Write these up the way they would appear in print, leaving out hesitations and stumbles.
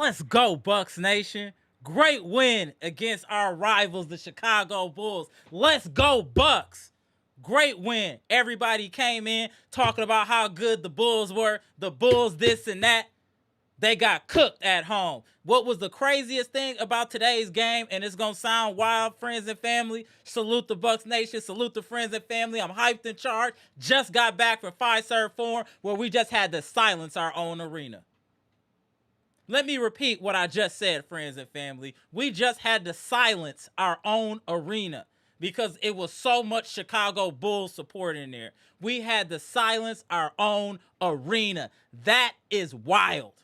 Let's go, Bucks Nation. Great win against our rivals, the Chicago Bulls. Let's go, Bucks. Great win. Everybody came in talking about how good the Bulls were. The Bulls, this and that. They got cooked at home. What was the craziest thing about today's game? And it's going to sound wild, friends and family. Salute the Bucks Nation. Salute the friends and family. I'm hyped and charged. Just got back from Fiserv Forum where we just had to silence our own arena. Let me repeat what I just said, friends and family. We just had to silence our own arena because it was so much Chicago Bulls support in there. We had to silence our own arena. That is wild.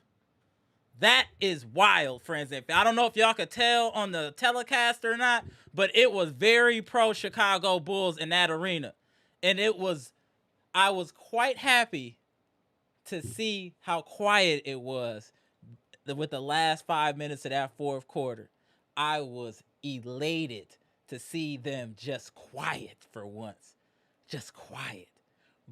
That is wild, friends and family. I don't know if y'all could tell on the telecast or not, but it was very pro Chicago Bulls in that arena. And I was quite happy to see how quiet it was with the last 5 minutes of that fourth quarter. I was elated to see them just quiet for once. Just quiet.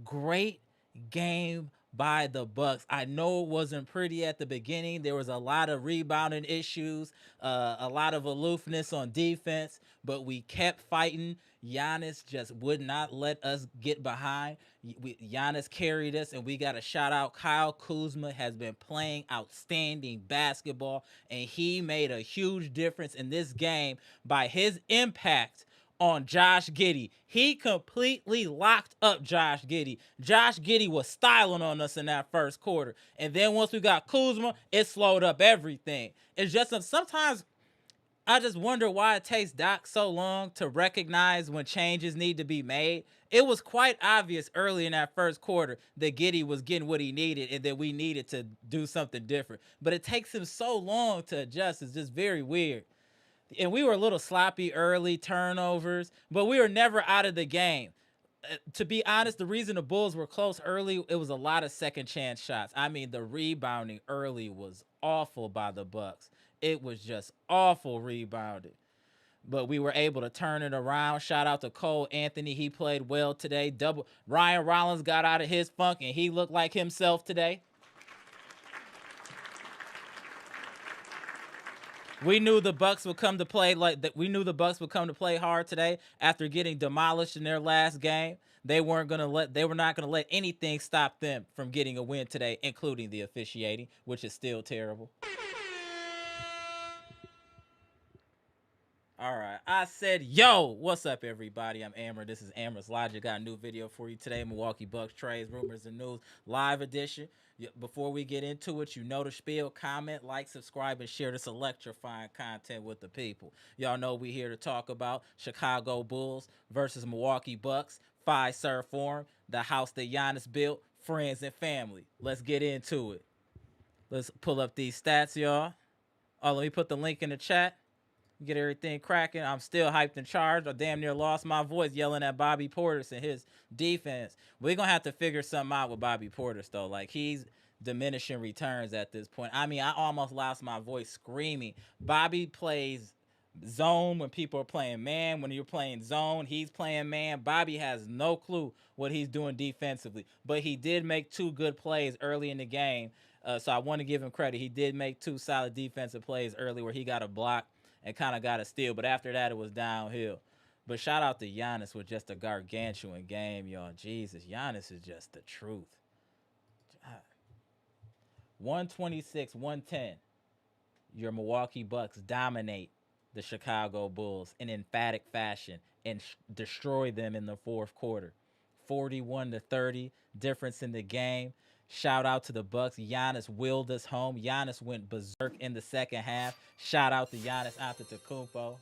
Great game by the Bucks. I know it wasn't pretty at the beginning. There was a lot of rebounding issues, a lot of aloofness on defense, but we kept fighting. Giannis just would not let us get behind. Giannis carried us, and we got to shout out Kyle Kuzma has been playing outstanding basketball, and he made a huge difference in this game by his impact on Josh Giddey. He completely locked up Josh Giddey. Josh Giddey was styling on us in that first quarter. And then once we got Kuzma, it slowed up everything. It's just sometimes I just wonder why it takes Doc so long to recognize when changes need to be made. It was quite obvious early in that first quarter that Giddey was getting what he needed and that we needed to do something different. But it takes him so long to adjust. It's just very weird. And we were a little sloppy early, turnovers, but we were never out of the game. To be honest, the reason the Bulls were close early, it was a lot of second chance shots. I mean, the rebounding early was awful by the Bucks. It was just awful rebounding. But we were able to turn it around. Shout out to Cole Anthony. He played well today. Ryan Rollins got out of his funk, and he looked like himself today. We knew the Bucks would come to play like that. We knew the Bucks would come to play hard today after getting demolished in their last game. They were not gonna let anything stop them from getting a win today, including the officiating, which is still terrible. All right, I said, yo, what's up, everybody? I'm Amara. This is Amara's Logic. Got a new video for you today. Milwaukee Bucks trades, rumors, and news live edition. Before we get into it, you know the spiel. Comment, like, subscribe, and share this electrifying content with the people. Y'all know we here to talk about Chicago Bulls versus Milwaukee Bucks, Fiserv Forum, the house that Giannis built, friends and family. Let's get into it. Let's pull up these stats, y'all. Oh, let me put the link in the chat. Get everything cracking. I'm still hyped and charged. I damn near lost my voice yelling at Bobby Portis and his defense. We're going to have to figure something out with Bobby Portis, though. Like, he's diminishing returns at this point. I mean, I almost lost my voice screaming. Bobby plays zone when people are playing man. When you're playing zone, he's playing man. Bobby has no clue what he's doing defensively. But he did make two good plays early in the game. So I want to give him credit. He did make two solid defensive plays early where he got a block and kind of got a steal. But after that, it was downhill. But shout out to Giannis with just a gargantuan game, y'all. Jesus, Giannis is just the truth. 126-110. Your Milwaukee Bucks dominate the Chicago Bulls in emphatic fashion and destroy them in the fourth quarter. 41-30, difference in the game. Shout out to the Bucks. Giannis willed us home. Giannis went berserk in the second half. Shout out to Giannis Antetokounmpo.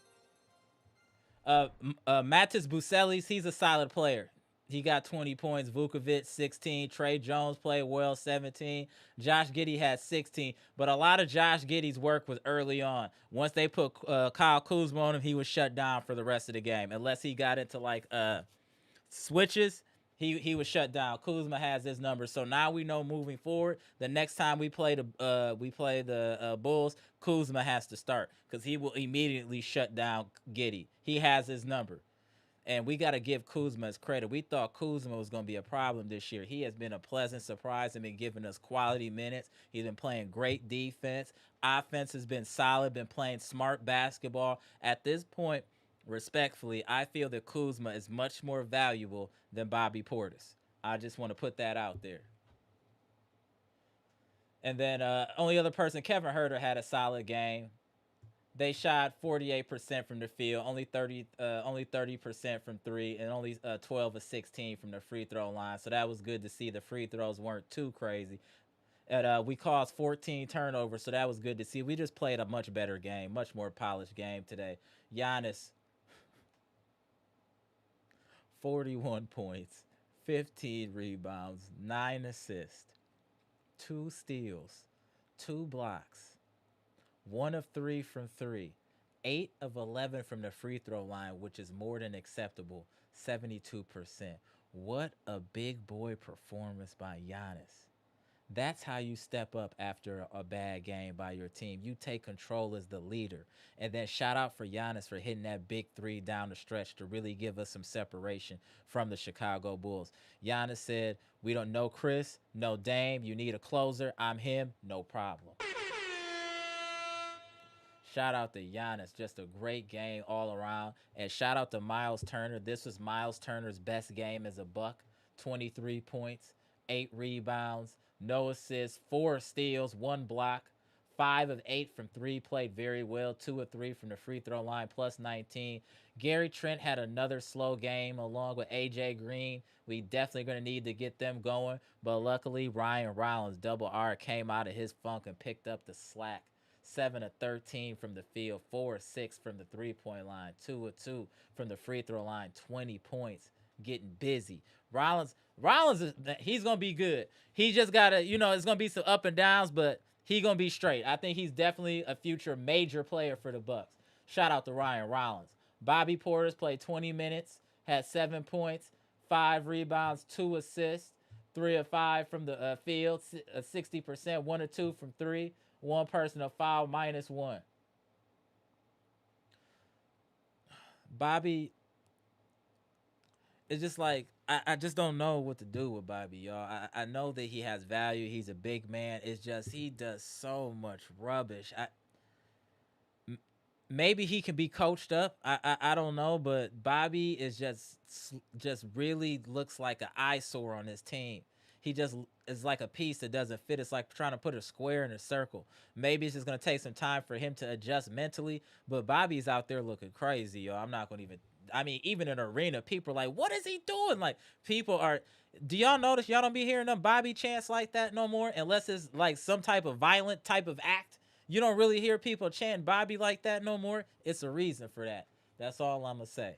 Matis Bucelis, he's a solid player. He got 20 points. Vukovic, 16. Trey Jones played well, 17. Josh Giddey had 16. But a lot of Josh Giddey's work was early on. Once they put Kyle Kuzma on him, he was shut down for the rest of the game. Unless he got into, like, switches, he was shut down. Kuzma has his number, so now we know moving forward. The next time we play the Bulls, Kuzma has to start because he will immediately shut down Giddey. He has his number. And we got to give Kuzma his credit. We thought Kuzma was going to be a problem this year. He has been a pleasant surprise and been giving us quality minutes. He's been playing great defense. Offense has been solid, been playing smart basketball. At this point, respectfully, I feel that Kuzma is much more valuable than Bobby Portis. I just want to put that out there. And then only other person, Kevin Herter had a solid game. They shot 48% from the field, only 30% from three, and only 12 of 16 from the free throw line. So that was good to see. The free throws weren't too crazy. And we caused 14 turnovers, so that was good to see. We just played a much better game, much more polished game today. Giannis, 41 points, 15 rebounds, 9 assists, 2 steals, 2 blocks, 1 of 3 from 3, 8 of 11 from the free throw line, which is more than acceptable, 72%. What a big boy performance by Giannis. That's how you step up after a bad game by your team. You take control as the leader. And then shout out for Giannis for hitting that big three down the stretch to really give us some separation from the Chicago Bulls. Giannis said, we don't know Chris, no Dame. You need a closer. I'm him. No problem. Shout out to Giannis. Just a great game all around. And shout out to Miles Turner. This was Miles Turner's best game as a Buck. 23 points, 8 rebounds, no assists, 4 steals, 1 block, 5 of 8 from 3, played very well, 2 of 3 from the free throw line, plus 19. Gary Trent had another slow game along with AJ Green. We definitely going to need to get them going, but luckily Ryan Rollins, double R, came out of his funk and picked up the slack. 7 of 13 from the field, 4 of 6 from the three-point line, 2 of 2 from the free throw line, 20 points, getting busy. Rollins, he's going to be good. He just got to, it's going to be some up and downs, but he's going to be straight. I think he's definitely a future major player for the Bucks. Shout out to Ryan Rollins. Bobby Portis played 20 minutes, had 7 points, 5 rebounds, 2 assists, 3 of 5 from the field, 60%, 1 of 2 from 3, 1 personal foul, -1. Bobby, it's just like I just don't know what to do with Bobby, y'all. I know that he has value. He's a big man. It's just he does so much rubbish. Maybe he can be coached up. I don't know, but Bobby is just really looks like an eyesore on his team. He just is like a piece that doesn't fit. It's like trying to put a square in a circle. Maybe it's just gonna take some time for him to adjust mentally. But Bobby's out there looking crazy, yo. I'm not gonna even. I mean, even in an arena, people are like, "What is he doing?" Like, people are. Do y'all notice y'all don't be hearing them Bobby chants like that no more, unless it's like some type of violent type of act. You don't really hear people chant Bobby like that no more. It's a reason for that. That's all I'm gonna say.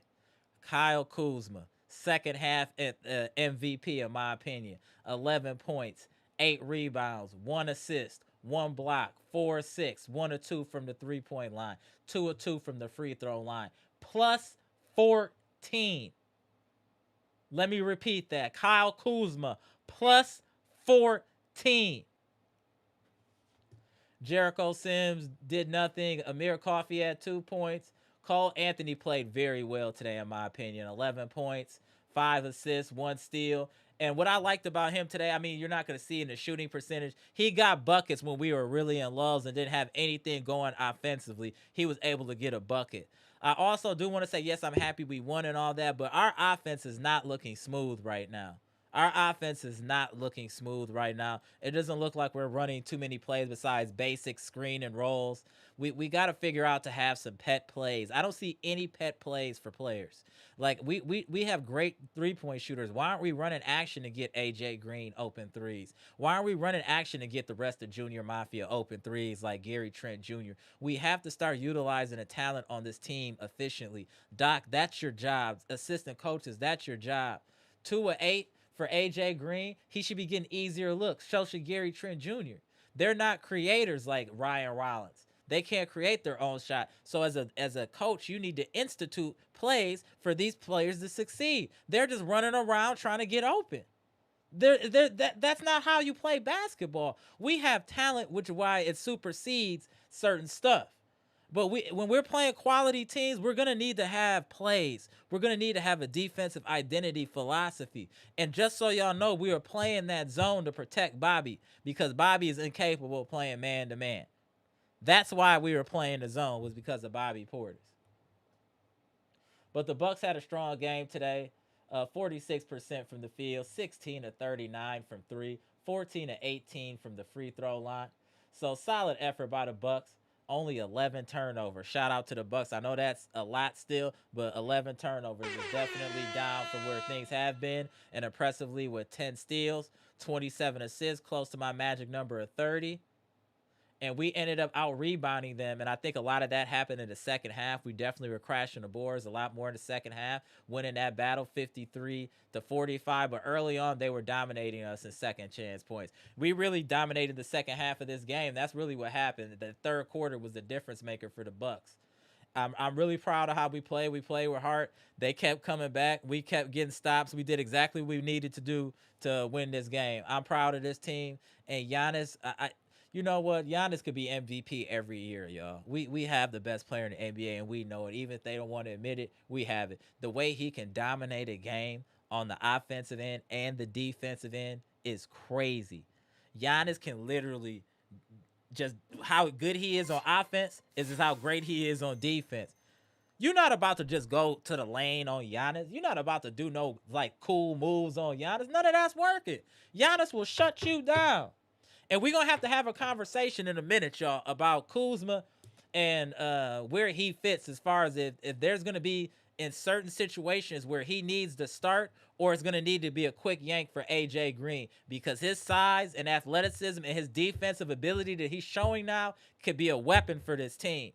Kyle Kuzma, second half MVP in my opinion. 11 points, 8 rebounds, 1 assist, 1 block, 4 6, 1 or 2 from the 3-point line, 2 or 2 from the free throw line, plus 14. Let me repeat that. Kyle Kuzma, plus 14. Jericho Sims did nothing. Amir Coffey had 2 points. Cole Anthony played very well today, in my opinion. 11 points, 5 assists, 1 steal. And what I liked about him today, I mean, you're not going to see in the shooting percentage. He got buckets when we were really in lulls and didn't have anything going offensively. He was able to get a bucket. I also do want to say, yes, I'm happy we won and all that, but our offense is not looking smooth right now. Our offense is not looking smooth right now. It doesn't look like we're running too many plays besides basic screen and rolls. We got to figure out to have some pet plays. I don't see any pet plays for players. Like, we have great three-point shooters. Why aren't we running action to get AJ Green open threes? Why aren't we running action to get the rest of Junior Mafia open threes like Gary Trent Jr.? We have to start utilizing the talent on this team efficiently. Doc, that's your job. Assistant coaches, that's your job. 2 of 8 for AJ Green. He should be getting easier looks. So should Gary Trent Jr. They're not creators like Ryan Rollins. They can't create their own shot. So as a coach, you need to institute plays for these players to succeed. They're just running around trying to get open. That's not how you play basketball. We have talent, which is why it supersedes certain stuff. But when we're playing quality teams, we're gonna need to have plays. We're gonna need to have a defensive identity philosophy. And just so y'all know, we were playing that zone to protect Bobby because Bobby is incapable of playing man to man. That's why we were playing the zone, was because of Bobby Portis. But the Bucks had a strong game today. 46% from the field, 16 to 39 from three, 14 to 18 from the free throw line. So solid effort by the Bucks. Only 11 turnovers. Shout out to the Bucks. I know that's a lot still, but 11 turnovers is definitely down from where things have been. And impressively with 10 steals, 27 assists, close to my magic number of 30. And we ended up out rebounding them. And I think a lot of that happened in the second half. We definitely were crashing the boards a lot more in the second half, winning that battle 53 to 45. But early on, they were dominating us in second chance points. We really dominated the second half of this game. That's really what happened. The third quarter was the difference maker for the Bucks. I'm really proud of how we played. We played with heart. They kept coming back. We kept getting stops. We did exactly what we needed to do to win this game. I'm proud of this team. And Giannis, you know what? Giannis could be MVP every year, y'all. We have the best player in the NBA, and we know it. Even if they don't want to admit it, we have it. The way he can dominate a game on the offensive end and the defensive end is crazy. Giannis can literally just how good he is on offense is just how great he is on defense. You're not about to just go to the lane on Giannis. You're not about to do no like cool moves on Giannis. None of that's working. Giannis will shut you down. And we're going to have a conversation in a minute, y'all, about Kuzma and where he fits as far as if there's going to be in certain situations where he needs to start or it's going to need to be a quick yank for AJ Green because his size and athleticism and his defensive ability that he's showing now could be a weapon for this team.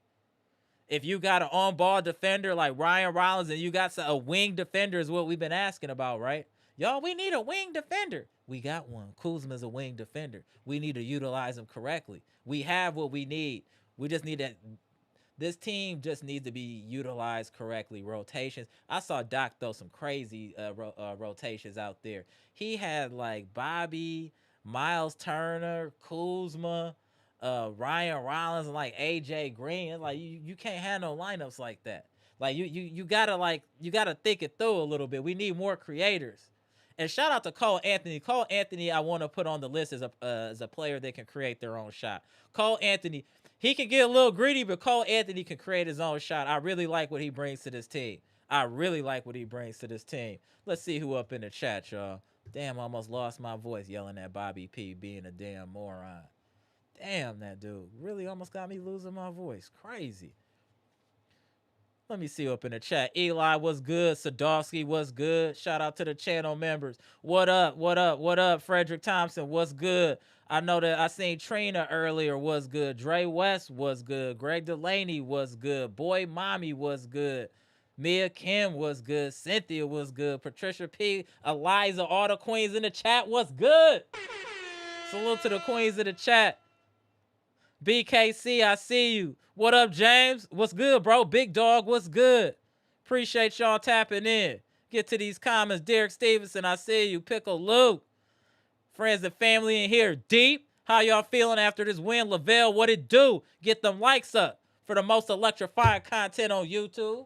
If you got an on-ball defender like Ryan Rollins and you got a wing defender is what we've been asking about, right? Y'all, we need a wing defender. We got one. Kuzma's a wing defender. We need to utilize him correctly. We have what we need. We just need that. This team just needs to be utilized correctly. Rotations. I saw Doc throw some crazy rotations out there. He had like Bobby, Miles Turner, Kuzma, Ryan Rollins, and like AJ Green. It's like you can't have no lineups like that. Like you gotta think it through a little bit. We need more creators. And shout out to Cole Anthony. Cole Anthony, I want to put on the list as a player that can create their own shot. Cole Anthony, he can get a little greedy, but Cole Anthony can create his own shot. I really like what he brings to this team. Let's see who up in the chat, y'all. Damn, I almost lost my voice yelling at Bobby P being a damn moron. Damn, that dude really almost got me losing my voice. Crazy. Let me see up in the chat. Eli, what's good? Sadowski, what's good? Shout out to the channel members. What up? Frederick Thompson, what's good? I know that I seen Trina earlier, what's good? Dre West, what's good? Greg Delaney, what's good? Boy Mommy, what's good? Mia Kim, what's good? Cynthia, what's good? Patricia P, Eliza, all the queens in the chat, what's good? Salute to the queens in the chat. BKC, I see you. What up, James? What's good, bro? Big Dog, what's good? Appreciate y'all tapping in. Get to these comments. Derek Stevenson, I see you. Pickle Luke. Friends and family in here. Deep. How y'all feeling after this win? Lavelle, what it do? Get them likes up for the most electrifying content on YouTube.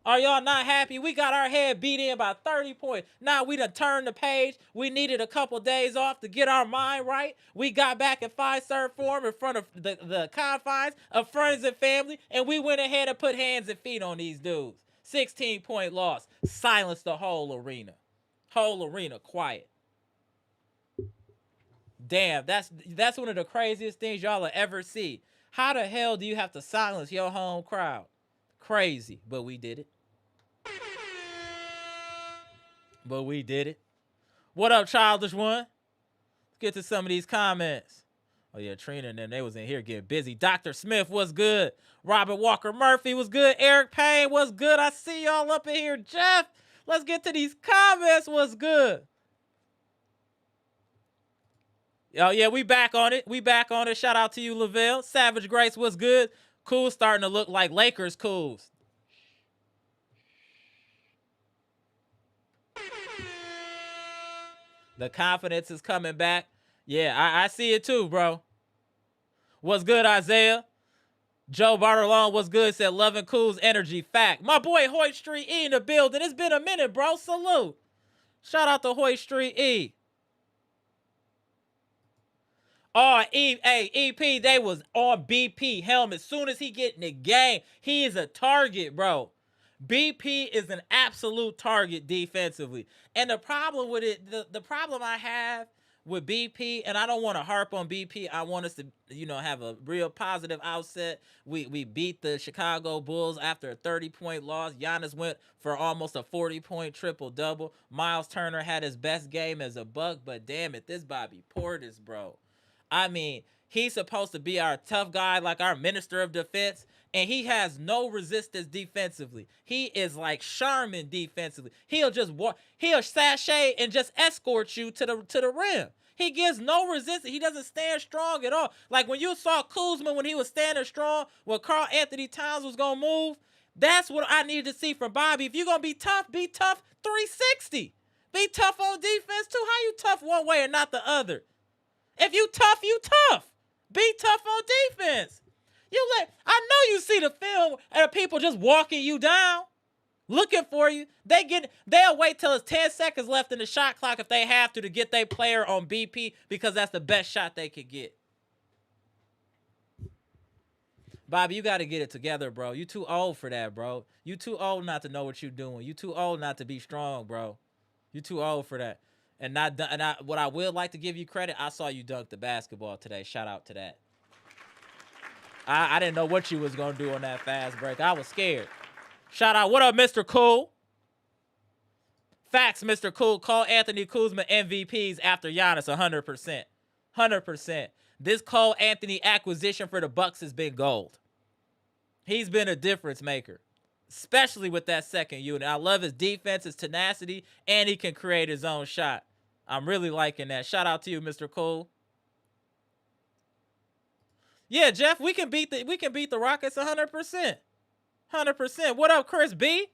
Are y'all not happy? We got our head beat in by 30 points. Now we done turned the page. We needed a couple days off to get our mind right. We got back in Fiserv form in front of the confines of friends and family, and we went ahead and put hands and feet on these dudes. 16-point loss. Silenced the whole arena. Whole arena quiet. Damn, that's one of the craziest things y'all will ever see. How the hell do you have to silence your home crowd? Crazy, but we did it. What up, Childish One? Let's get to some of these comments. Oh, yeah, Trina and them, they was in here getting busy. Dr. Smith was good. Robert Walker Murphy was good. Eric Payne was good. I see y'all up in here. Jeff, let's get to these comments. What's good? Oh, yeah, we back on it. Shout out to you, Lavelle. Savage Grace was good. Cool starting to look like Lakers cools. The confidence is coming back. Yeah, I see it too, bro. What's good, Isaiah? Joe Bartolone, what's good? Said loving Cool's energy. Fact. My boy Hoyt Street E in the building. It's been a minute, bro. Salute. Shout out to Hoyt Street E. Oh, EP, they was on BP helmet. Soon as he get in the game, he is a target, bro. BP is an absolute target defensively. And the problem with it, the problem I have with BP, and I don't want to harp on BP. I want us to, have a real positive outset. We beat the Chicago Bulls after a 30-point loss. Giannis went for almost a 40-point triple-double. Miles Turner had his best game as a Buck, but damn it, this Bobby Portis, bro. I mean, he's supposed to be our tough guy, like our minister of defense, and he has no resistance defensively. He is like Charmin defensively. He'll just walk, he'll sashay and just escort you to the rim. He gives no resistance. He doesn't stand strong at all. Like when you saw Kuzma when he was standing strong, when Karl Anthony Towns was gonna move, that's what I needed to see from Bobby. If you're gonna be tough 360. Be tough on defense too. How you tough one way and not the other? If you tough, you tough. Be tough on defense. I know you see the film and people just walking you down, looking for you. They'll wait till it's 10 seconds left in the shot clock if they have to get their player on BP because that's the best shot they could get. Bobby, you got to get it together, bro. You too old for that, bro. You too old not to know what you're doing. You too old not to be strong, bro. You too old for that. What I would like to give you credit, I saw you dunk the basketball today. Shout out to that. I didn't know what you was going to do on that fast break. I was scared. Shout out. What up, Mr. Cool? Facts, Mr. Cool. Call Anthony Kuzma MVPs after Giannis 100%. 100%. This Cole Anthony acquisition for the Bucks has been gold. He's been a difference maker, especially with that second unit. I love his defense, his tenacity, and he can create his own shot. I'm really liking that. Shout out to you, Mr. Cole. Yeah, Jeff, we can beat the Rockets 100%. 100%. What up, Chris B?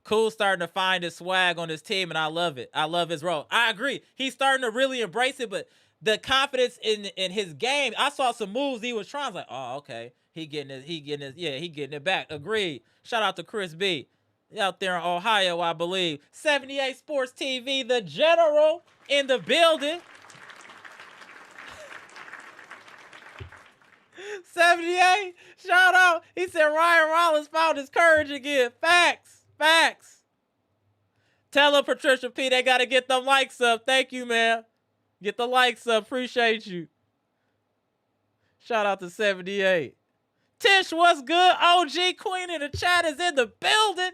Cool starting to find his swag on his team, and I love it. I love his role. I agree. He's starting to really embrace it, but the confidence in his game, I saw some moves he was trying. I was like, oh, okay. He getting it back. Agreed. Shout out to Chris B. Out there in Ohio, I believe. 78 Sports TV, the general in the building. 78, shout out. He said Ryan Rollins found his courage again. Facts. Tell him, Patricia P, they got to get them likes up. Thank you, man. Get the likes up. Appreciate you. Shout out to 78. Tish, what's good? OG Queen in the chat is in the building.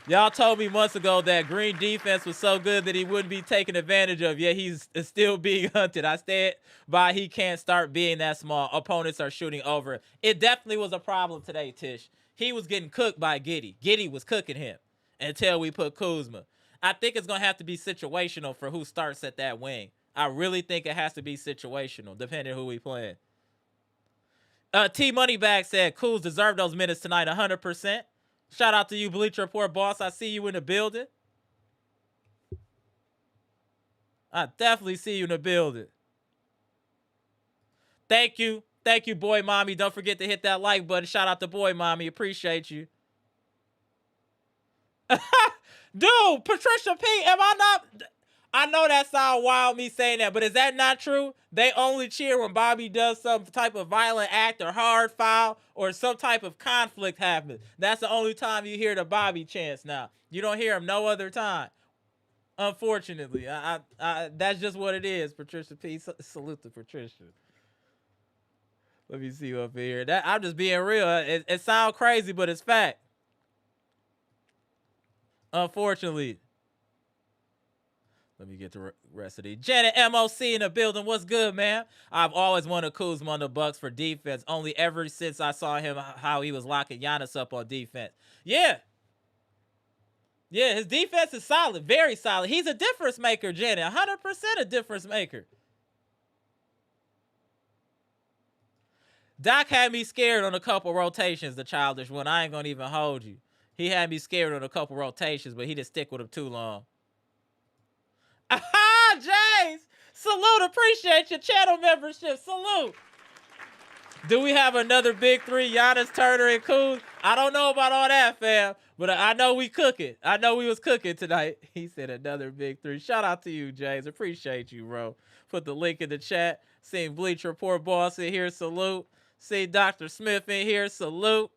Y'all told me months ago that Green defense was so good that he wouldn't be taken advantage of. Yeah, he's still being hunted. I stand by he can't start being that small. Opponents are shooting over. It definitely was a problem today, Tish. He was getting cooked by Giddey. Giddey was cooking him until we put Kuzma. I think it's going to have to be situational for who starts at that wing. I really think it has to be situational, depending on who we playing. T Moneybag said, Kuz deserved those minutes tonight 100%. Shout out to you, Bleacher Report boss. I see you in the building. I definitely see you in the building. Thank you. Thank you, Boy Mommy. Don't forget to hit that like button. Shout out to Boy Mommy. Appreciate you. Dude, Patricia P, am I not... I know that sounds wild, me saying that, but is that not true? They only cheer when Bobby does some type of violent act or hard foul or some type of conflict happens. That's the only time you hear the Bobby chants now. You don't hear him no other time. Unfortunately. That's just what it is, Patricia P. Salute to Patricia. Let me see you up here. I'm just being real. It sounds crazy, but it's fact. Unfortunately. Let me get the rest of these. Janet MOC in the building. What's good, man? I've always wanted Kuzma on the Bucks for defense. Only ever since I saw him, how he was locking Giannis up on defense. Yeah. Yeah, his defense is solid. Very solid. He's a difference maker, Janet. 100% a difference maker. Doc had me scared on a couple rotations, the childish one. I ain't going to even hold you. He had me scared on a couple rotations, but he didn't stick with him too long. Aha, James! Salute, appreciate your channel membership. Salute. Do we have another big three, Giannis, Turner, and Kuz? I don't know about all that, fam, but I know we cooking. I know we was cooking tonight. He said another big three. Shout out to you, James. Appreciate you, bro. Put the link in the chat. Seeing Bleach Report boss in here, salute. See Dr. Smith in here, salute.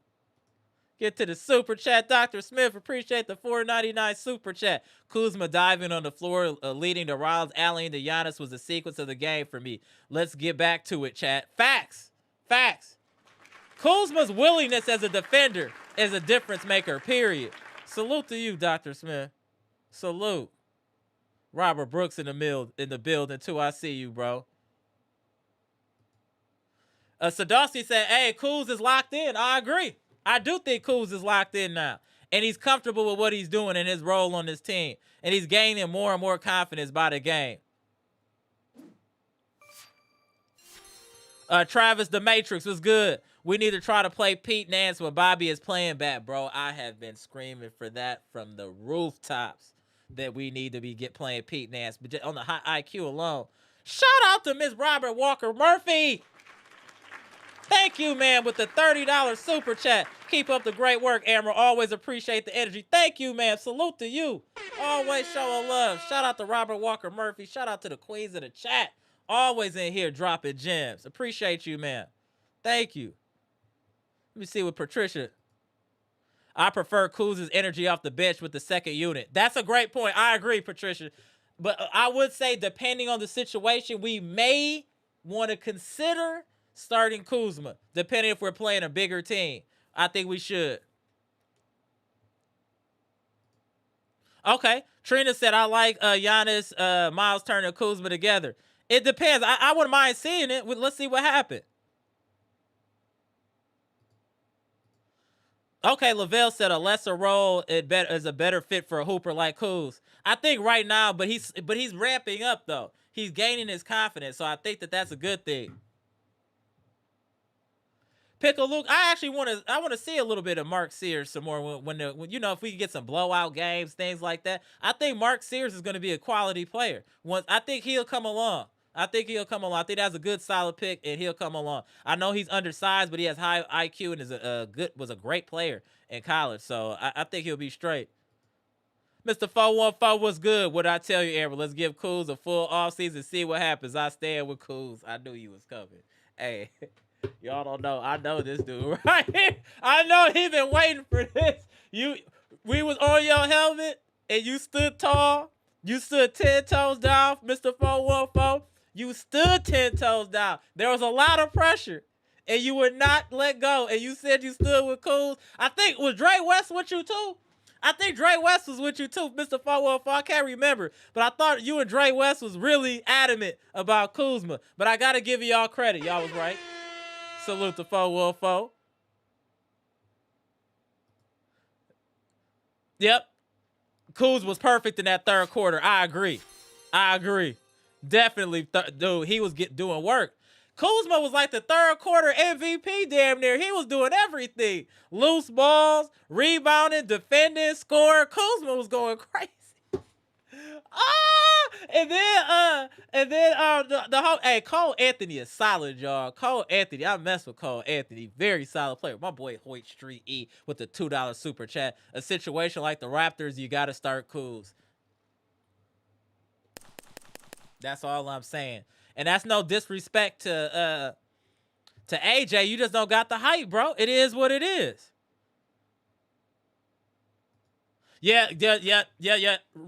Get to the super chat. Dr. Smith, appreciate the $4.99 super chat. Kuzma diving on the floor, leading the Rollins, alleying to Giannis was the sequence of the game for me. Let's get back to it, chat. Facts. Facts. Kuzma's willingness as a defender is a difference maker, period. Salute to you, Dr. Smith. Salute. Robert Brooks in the building, too. I see you, bro. Sadowski said, hey, Kuz is locked in. I agree. I do think Kuz is locked in now. And he's comfortable with what he's doing in his role on this team. And he's gaining more and more confidence by the game. Travis the Matrix was good. We need to try to play Pete Nance when Bobby is playing back, bro. I have been screaming for that from the rooftops that we need to be playing Pete Nance. But just on the high IQ alone. Shout out to Miss Robert Walker Murphy. Thank you, man, with the $30 super chat. Keep up the great work, Amara. Always appreciate the energy. Thank you, man. Salute to you. Always showing love. Shout out to Robert Walker Murphy. Shout out to the queens of the chat. Always in here dropping gems. Appreciate you, man. Thank you. Let me see with Patricia. I prefer Kuz's energy off the bench with the second unit. That's a great point. I agree, Patricia. But I would say, depending on the situation, we may want to consider starting Kuzma, depending if we're playing a bigger team. I think we should. Okay. Trina said, I like Giannis, Miles Turner, Kuzma together. It depends. I wouldn't mind seeing it. Let's see what happened. Okay, Lavelle said a lesser role is a better fit for a hooper like Kuz. I think right now, but he's ramping up though. He's gaining his confidence, so I think that's a good thing. Pickle Luke, I actually want to see a little bit of Mark Sears some more when you know, if we can get some blowout games, things like that. I think Mark Sears is going to be a quality player. I think he'll come along. I think that's a good solid pick, and he'll come along. I know he's undersized, but he has high IQ and was a great player in college. So I think he'll be straight. Mr. 414 was good. What I tell you, Amber? Let's give Kuz a full offseason, see what happens. I stand with Kuz. I knew you was coming. Hey. Y'all don't know. I know this dude right here. I know he been waiting for this. We was on your helmet, and you stood tall. You stood 10 toes down, Mr. 414. You stood 10 toes down. There was a lot of pressure, and you would not let go. And you said you stood with Kuz. I think, was Dre West with you too? I think Dre West was with you too, Mr. 414. I can't remember, but I thought you and Dre West was really adamant about Kuzma. But I got to give y'all credit. Y'all was right. Salute to 414. Yep. Kuz was perfect in that third quarter. I agree. Definitely, dude, he was doing work. Kuzma was like the third quarter MVP damn near. He was doing everything. Loose balls, rebounding, defending, scoring. Kuzma was going crazy. And then the whole, hey, Cole Anthony is solid, y'all. Cole Anthony, I mess with Cole Anthony, very solid player. My boy Hoyt Street E with the $2 super chat. A situation like the Raptors, you got to start Kuz. That's all I'm saying, and that's no disrespect to AJ. You just don't got the hype, bro. It is what it is. Yeah.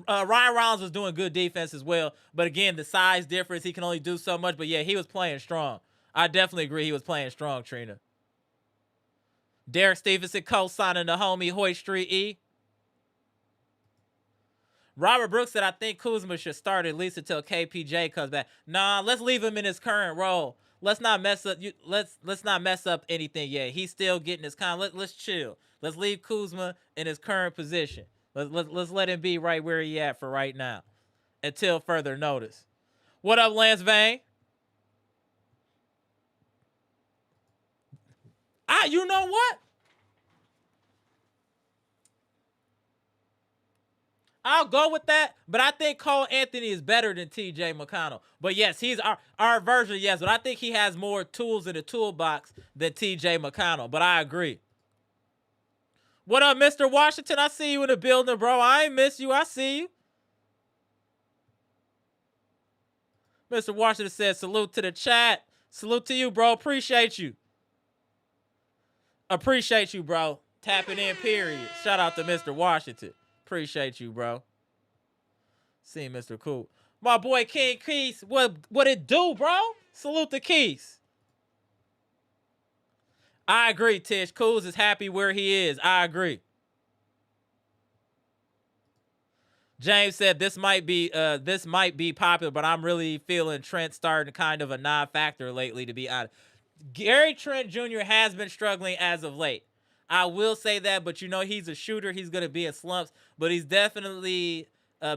Ryan Rollins was doing good defense as well. But again, the size difference, he can only do so much. But yeah, he was playing strong. I definitely agree he was playing strong, Trina. Derek Stevenson co-signing the homie Hoyt Street E. Robert Brooks said, I think Kuzma should start at least until KPJ comes back. Nah, let's leave him in his current role. Let's not mess up. Let's not mess up anything yet. He's still getting his let's chill. Let's leave Kuzma in his current position. Let's let him be right where he at for right now until further notice. What up, Lance Vane? You know what? I'll go with that, but I think Cole Anthony is better than TJ McConnell. But yes, he's our version, yes, but I think he has more tools in the toolbox than TJ McConnell. But I agree. What up, Mr. Washington? I see you in the building, bro. I ain't miss you. I see you. Mr. Washington says, salute to the chat. Salute to you, bro. Appreciate you. Appreciate you, bro. Tapping in, period. Shout out to Mr. Washington. Appreciate you, bro. See Mr. Cool. My boy King Keys, what it do, bro? Salute to Keys. I agree, Tish. Kuz is happy where he is. I agree. James said this might be popular, but I'm really feeling Trent starting kind of a non-factor lately, to be honest. Gary Trent Jr. has been struggling as of late. I will say that, but he's a shooter. He's going to be in slumps, but he's definitely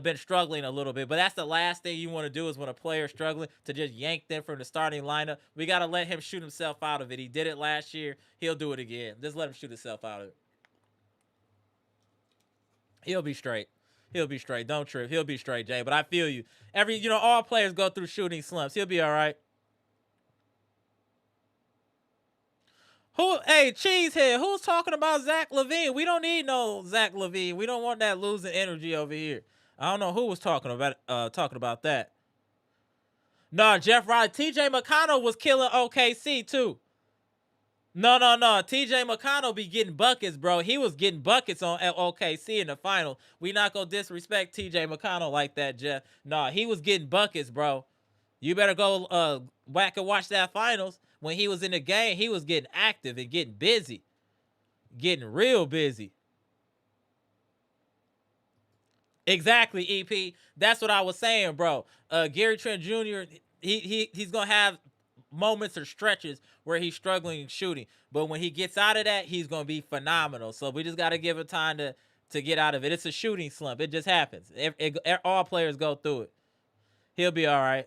been struggling a little bit. But that's the last thing you want to do, is when a player's struggling, to just yank them from the starting lineup. We got to let him shoot himself out of it. He did it last year. He'll do it again. Just let him shoot himself out of it. He'll be straight. He'll be straight. Don't trip. He'll be straight, Jay. But I feel you. All players go through shooting slumps. He'll be all right. Hey, Cheesehead, who's talking about Zach LaVine? We don't need no Zach LaVine. We don't want that losing energy over here. I don't know who was talking about that. No, Jeff Riley. TJ McConnell was killing OKC too. No. TJ McConnell be getting buckets, bro. He was getting buckets on OKC in the final. We not gonna disrespect TJ McConnell like that, Jeff. No, he was getting buckets, bro. You better go back and watch that finals. When he was in the game, he was getting active and getting busy. Getting real busy. Exactly, EP. That's what I was saying, bro. Gary Trent Jr., he's going to have moments or stretches where he's struggling shooting. But when he gets out of that, he's going to be phenomenal. So we just got to give him time to get out of it. It's a shooting slump. It just happens. All players go through it. He'll be all right.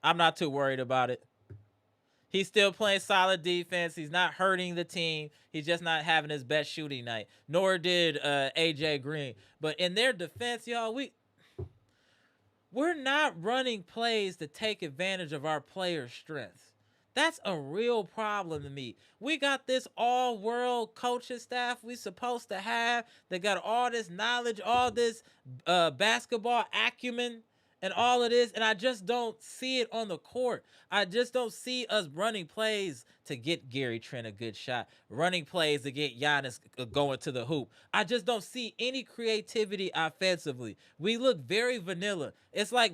I'm not too worried about it. He's still playing solid defense. He's not hurting the team. He's just not having his best shooting night. Nor did AJ Green. But in their defense, y'all, we're not running plays to take advantage of our players' strengths. That's a real problem to me. We got this all-world coaching staff we supposed to have. They got all this knowledge, all this basketball acumen, and all of this, and I just don't see it on the court. I just don't see us running plays to get Gary Trent a good shot, running plays to get Giannis going to the hoop. I just don't see any creativity offensively. We look very vanilla. It's like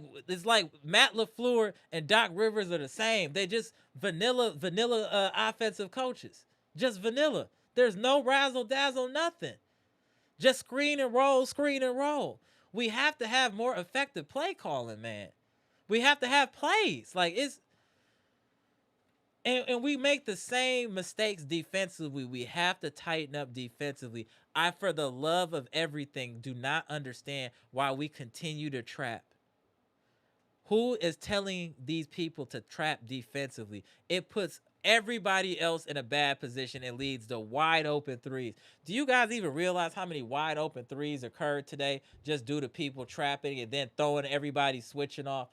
Matt LaFleur and Doc Rivers are the same. They just vanilla offensive coaches. Just vanilla. There's no razzle dazzle, nothing. Just screen and roll. We have to have more effective play calling, man. We have to have plays. And we make the same mistakes defensively. We have to tighten up defensively. I, for the love of everything, do not understand why we continue to trap. Who is telling these people to trap defensively? It puts everybody else in a bad position and leads to wide open threes. Do you guys even realize how many wide open threes occurred today just due to people trapping and then throwing, everybody switching off?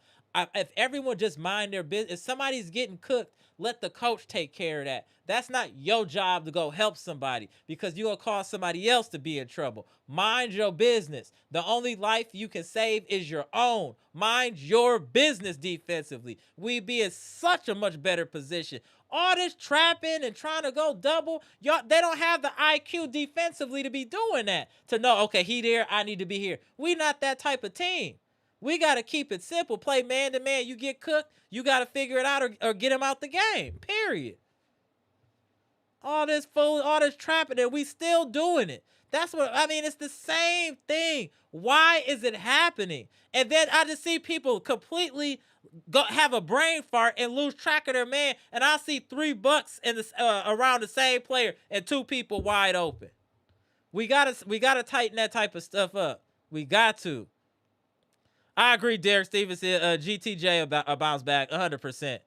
If everyone just mind their business, if somebody's getting cooked, let the coach take care of that. That's not your job to go help somebody, because you're going to cause somebody else to be in trouble. Mind your business. The only life you can save is your own. Mind your business defensively. We'd be in such a much better position. All this trapping and trying to go double, y'all, they don't have the IQ defensively to be doing that. To know, okay, he there, I need to be here. We not that type of team. We got to keep it simple. Play man-to-man. You get cooked, you got to figure it out or get him out the game, period. All this trapping, and we still doing it. That's what, I mean, it's the same thing. Why is it happening? And then I just see people completely have a brain fart and lose track of their man, and I see 3 Bucks in this around the same player and 2 people wide open. We gotta tighten that type of stuff up. We got to. I agree, Derek Stevens said GTJ about bounce back 100%.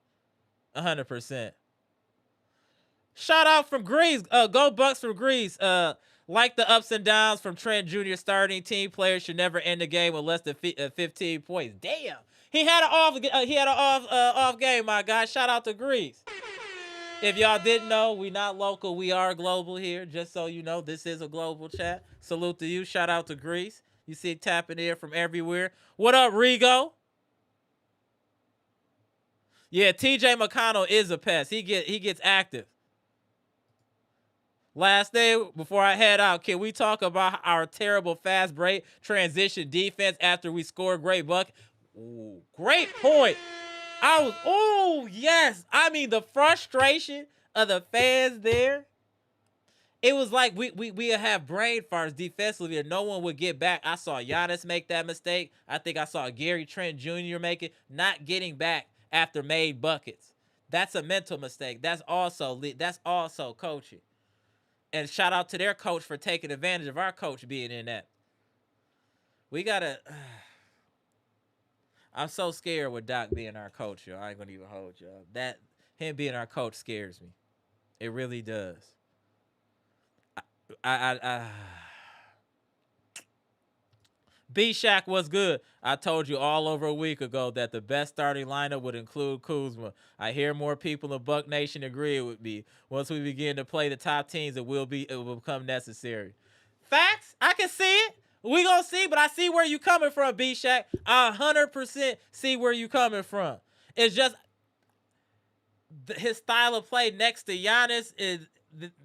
100%. Shout out from Greece. Go Bucks from Greece. Like the ups and downs from Trent Jr. starting, team players should never end the game with less than 15 points. Damn. He had an off game, my guy. Shout out to Greece. If y'all didn't know, we not local. We are global here. Just so you know, this is a global chat. Salute to you. Shout out to Greece. You see it tapping in from everywhere. What up, Rigo? Yeah, TJ McConnell is a pest. He gets active. Last day before I head out, can we talk about our terrible fast break transition defense after we scored great buck? Ooh, great point. Yes. I mean, the frustration of the fans there. It was like we have brain farts defensively and no one would get back. I saw Giannis make that mistake. I think I saw Gary Trent Jr. make it, not getting back after made buckets. That's a mental mistake. That's also coaching. And shout out to their coach for taking advantage of our coach being in that. We gotta. I'm so scared with Doc being our coach, yo. I ain't gonna even hold you. That him being our coach scares me. It really does. B-Shack was good. I told you all over a week ago that the best starting lineup would include Kuzma. I hear more people in Buck Nation agree with me. Once we begin to play the top teams, it will become necessary. Facts. I can see it. We gonna see, but I see where you coming from, B-Shack. I 100% see where you coming from. It's just his style of play next to Giannis is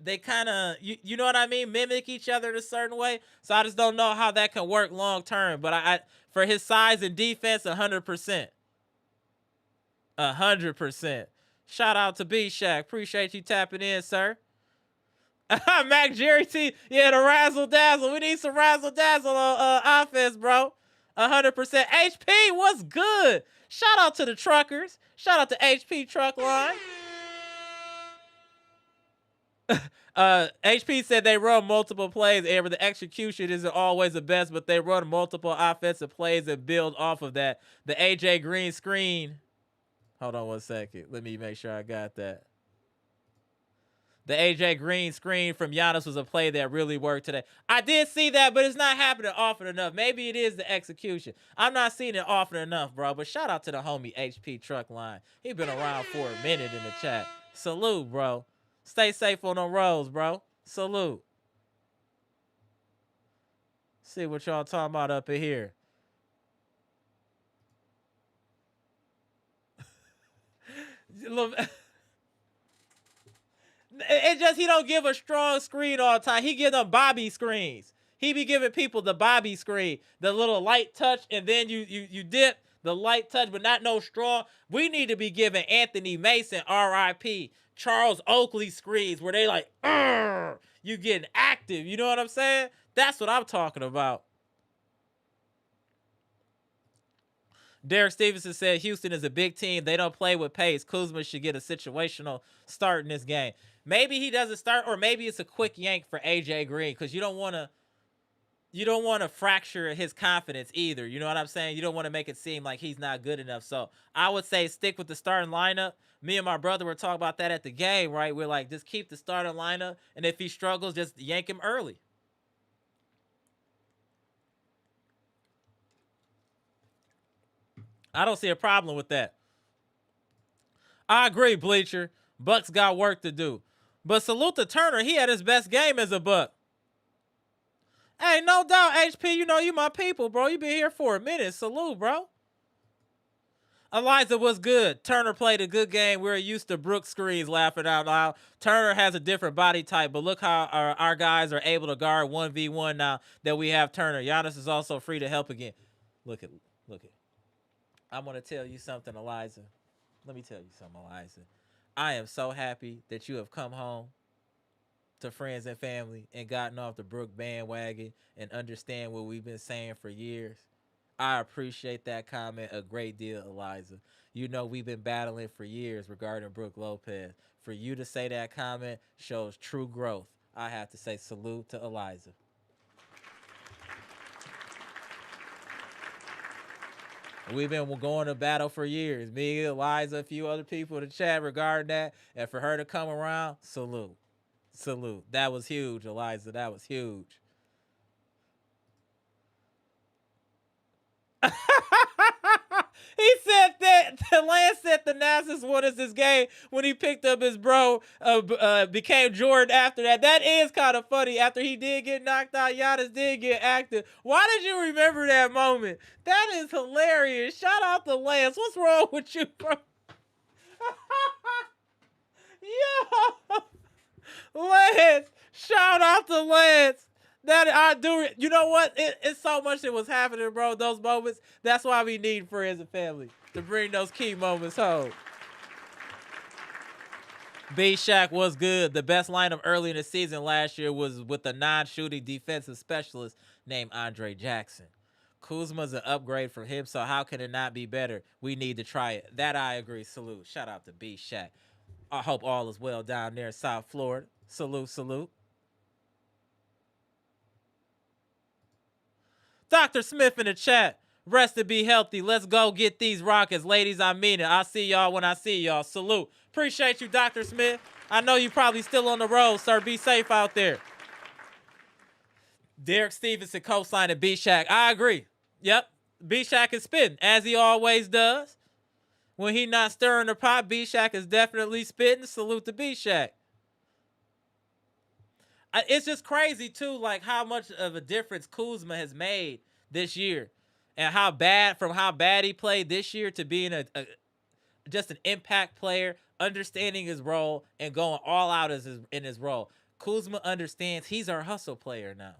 they kind of you know what I mean, mimic each other in a certain way. So I just don't know how that can work long term. But I for his size and defense, 100%, 100%. Shout out to B-Shack. Appreciate you tapping in, sir. Mac Jerry T. Yeah, the razzle dazzle. We need some razzle dazzle on offense, bro. 100%. HP, what's good? Shout out to the truckers. Shout out to HP Truck Line. HP said they run multiple plays, and the execution isn't always the best, but they run multiple offensive plays and build off of that. The AJ Green screen. Hold on 1 second. Let me make sure I got that. The AJ Green screen from Giannis was a play that really worked today. I did see that, but it's not happening often enough. Maybe it is the execution. I'm not seeing it often enough, bro. But shout out to the homie HP Truck Line. He been around for a minute in the chat. Salute, bro. Stay safe on the roads, bro. Salute. See what y'all talking about up in here. It just he don't give a strong screen all the time. He give them Bobby screens. He be giving people the Bobby screen, the little light touch, and then you dip the light touch, but not no strong. We need to be giving Anthony Mason, R.I.P., Charles Oakley screens where they like, you getting active. You know what I'm saying? That's what I'm talking about. Derek Stevenson said Houston is a big team. They don't play with pace. Kuzma should get a situational start in this game. Maybe he doesn't start, or maybe it's a quick yank for AJ Green because you don't want to fracture his confidence either. You know what I'm saying? You don't want to make it seem like he's not good enough. So I would say stick with the starting lineup. Me and my brother were talking about that at the game, right? We're like, just keep the starting lineup, and if he struggles, just yank him early. I don't see a problem with that. I agree, Bleacher. Bucks got work to do. But salute to Turner. He had his best game as a Buck. Hey, no doubt, HP, you know you my people, bro. You been here for a minute. Salute, bro. Eliza was good. Turner played a good game. We're used to Brooks screens laughing out loud. Turner has a different body type, but look how our guys are able to guard 1v1 now that we have Turner. Giannis is also free to help again. Look at. I'm going to tell you something, Eliza. Let me tell you something, Eliza. I am so happy that you have come home to friends and family and gotten off the Brook bandwagon and understand what we've been saying for years. I appreciate that comment a great deal, Eliza. You know we've been battling for years regarding Brook Lopez. For you to say that comment shows true growth. I have to say salute to Eliza. We've been going to battle for years. Me, Eliza, a few other people in the chat regarding that. And for her to come around, salute. Salute. That was huge, Eliza. That was huge. He said that the Lance said the Nasus won us this game when he picked up his bro, became Jordan after that. That is kind of funny. After he did get knocked out, Giannis did get active. Why did you remember that moment? That is hilarious. Shout out to Lance. What's wrong with you, bro? Yo, Lance. Shout out to Lance. That I do. You know what? It's so much that was happening, bro. Those moments. That's why we need friends and family to bring those key moments home. B Shaq was good. The best lineup early in the season last year was with a non-shooting defensive specialist named Andre Jackson. Kuzma's an upgrade from him, so how can it not be better? We need to try it. That I agree. Salute. Shout out to B Shaq. I hope all is well down there in South Florida. Salute, salute. Dr. Smith in the chat. Rest and be healthy. Let's go get these Rockets. Ladies, I mean it. I'll see y'all when I see y'all. Salute. Appreciate you, Dr. Smith. I know you probably still on the road, sir. Be safe out there. Derek Stevenson co-signing B-Shack. I agree. Yep. B-Shack is spitting, as he always does. When he not stirring the pot, B-Shack is definitely spitting. Salute to B-Shack. It's just crazy, too, like how much of a difference Kuzma has made this year. And how bad he played this year to being just an impact player, understanding his role, and going all out in his role. Kuzma understands he's our hustle player now.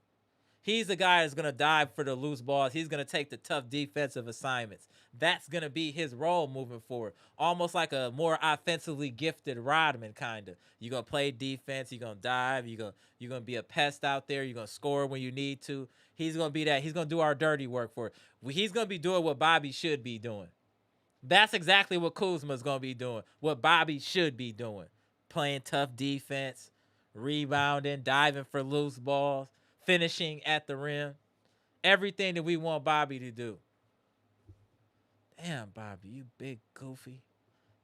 He's the guy that's going to dive for the loose balls. He's going to take the tough defensive assignments. That's going to be his role moving forward. Almost like a more offensively gifted Rodman, kind of. You're going to play defense. You're going to dive. You're going to be a pest out there. You're going to score when you need to. He's going to be that. He's going to do our dirty work for it. He's going to be doing what Bobby should be doing. That's exactly what Kuzma's going to be doing. What Bobby should be doing. Playing tough defense, rebounding, diving for loose balls, finishing at the rim. Everything that we want Bobby to do. Damn, Bobby, you big goofy.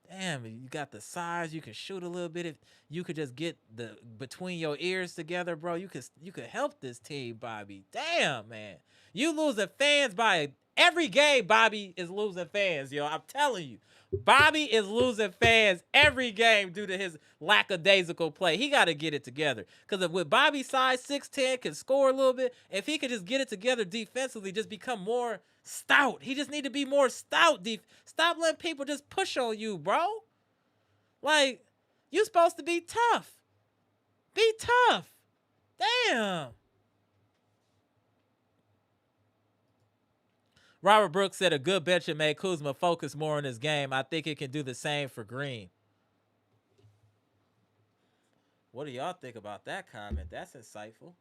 Damn, you got the size. You can shoot a little bit. If you could just get the between your ears together, bro, you could help this team, Bobby. Damn, man. You losing fans by every game. Bobby is losing fans, yo. I'm telling you. Bobby is losing fans every game due to his lackadaisical play. He got to get it together. Because with Bobby's size, 6'10", can score a little bit. If he could just get it together defensively, just become more stout. He just need to be more stout. Stop letting people just push on you, bro. Like, you supposed to be tough. Be tough. Damn. Robert Brooks said a good bench should make Kuzma focus more on his game. I think it can do the same for Green. What do y'all think about that comment? That's insightful.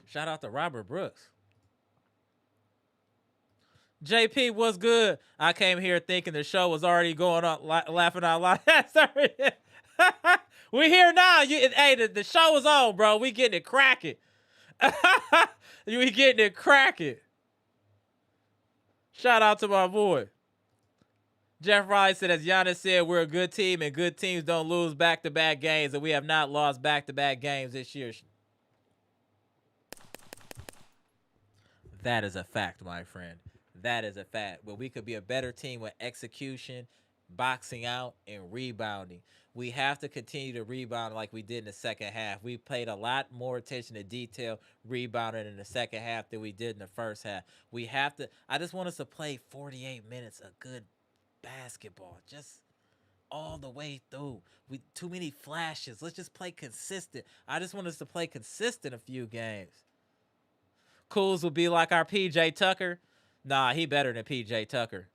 Shout out to Robert Brooks. JP, what's good? I came here thinking the show was already going on, laughing out loud. Sorry. We here now. Hey, the show is on, bro. We getting it cracking. We getting it cracking. Shout out to my boy. Jeff Riley said, as Giannis said, we're a good team and good teams don't lose back-to-back games, and we have not lost back-to-back games this year. That is a fact, my friend. That is a fact. But we could be a better team with execution, boxing out, and rebounding. We have to continue to rebound like we did in the second half. We paid a lot more attention to detail rebounding in the second half than we did in the first half. We have to. I just want us to play 48 minutes of good basketball, just all the way through. Too many flashes. Let's just play consistent. I just want us to play consistent a few games. Kuz will be like our PJ Tucker. Nah, he better than PJ Tucker.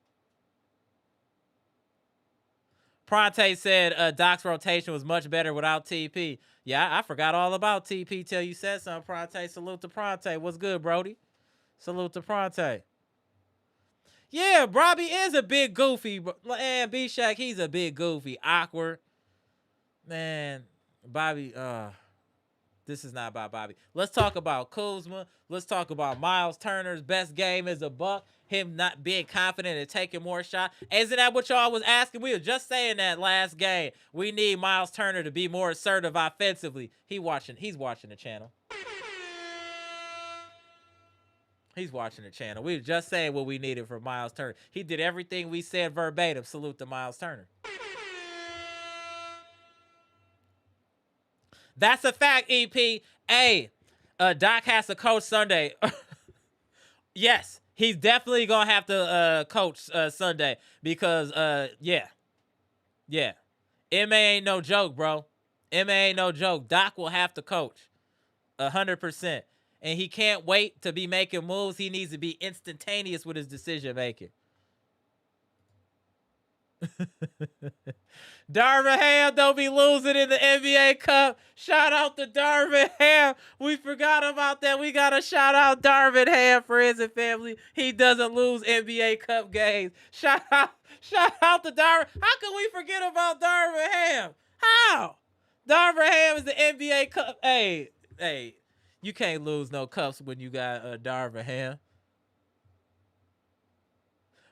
Pronte said Doc's rotation was much better without TP. Yeah, I forgot all about TP till you said something, Pronte. Salute to Pronte. What's good, Brody? Salute to Pronte. Yeah, Bobby is a big goofy. Man, B-Shack, he's a big goofy. Awkward. Man, Bobby, This is not about Bobby. Let's talk about Kuzma. Let's talk about Miles Turner's best game as a Buck. Him not being confident and taking more shots. Isn't that what y'all was asking? We were just saying that last game. We need Miles Turner to be more assertive offensively. He's watching the channel. He's watching the channel. We were just saying what we needed for Miles Turner. He did everything we said verbatim. Salute to Miles Turner. That's a fact, EP. Hey, Doc has to coach Sunday. Yes, he's definitely going to have to coach Sunday because, yeah. MA ain't no joke, bro. MA ain't no joke. Doc will have to coach 100%. And he can't wait to be making moves. He needs to be instantaneous with his decision making. Darvin Ham don't be losing in the NBA Cup. Shout out to Darvin Ham. We forgot about that. We got to shout out Darvin Ham, friends and family. He doesn't lose NBA Cup games. Shout out to Darvin. How can we forget about Darvin Ham? How? Darvin Ham is the NBA Cup. Hey, you can't lose no cups when you got Darvin Ham.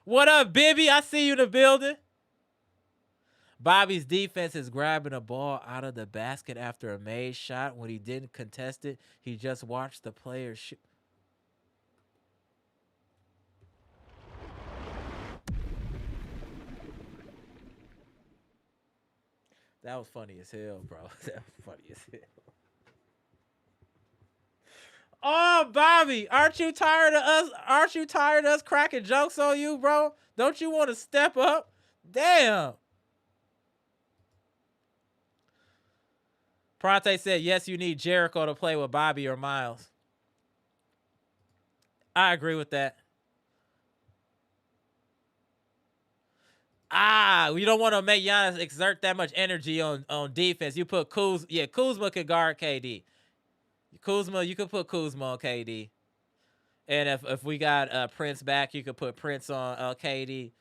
What up, Bibby? I see you in the building. Bobby's defense is grabbing a ball out of the basket after a made shot. When he didn't contest it, he just watched the player shoot. That was funny as hell, bro. That was funny as hell. Oh, Bobby, aren't you tired of us? Aren't you tired of us cracking jokes on you, bro? Don't you want to step up? Damn. Prante said, yes, you need Jericho to play with Bobby or Miles. I agree with that. You don't want to make Giannis exert that much energy on defense. You put Kuzma. Yeah, Kuzma could guard KD. You could put Kuzma on KD. And if we got Prince back, you could put Prince on KD.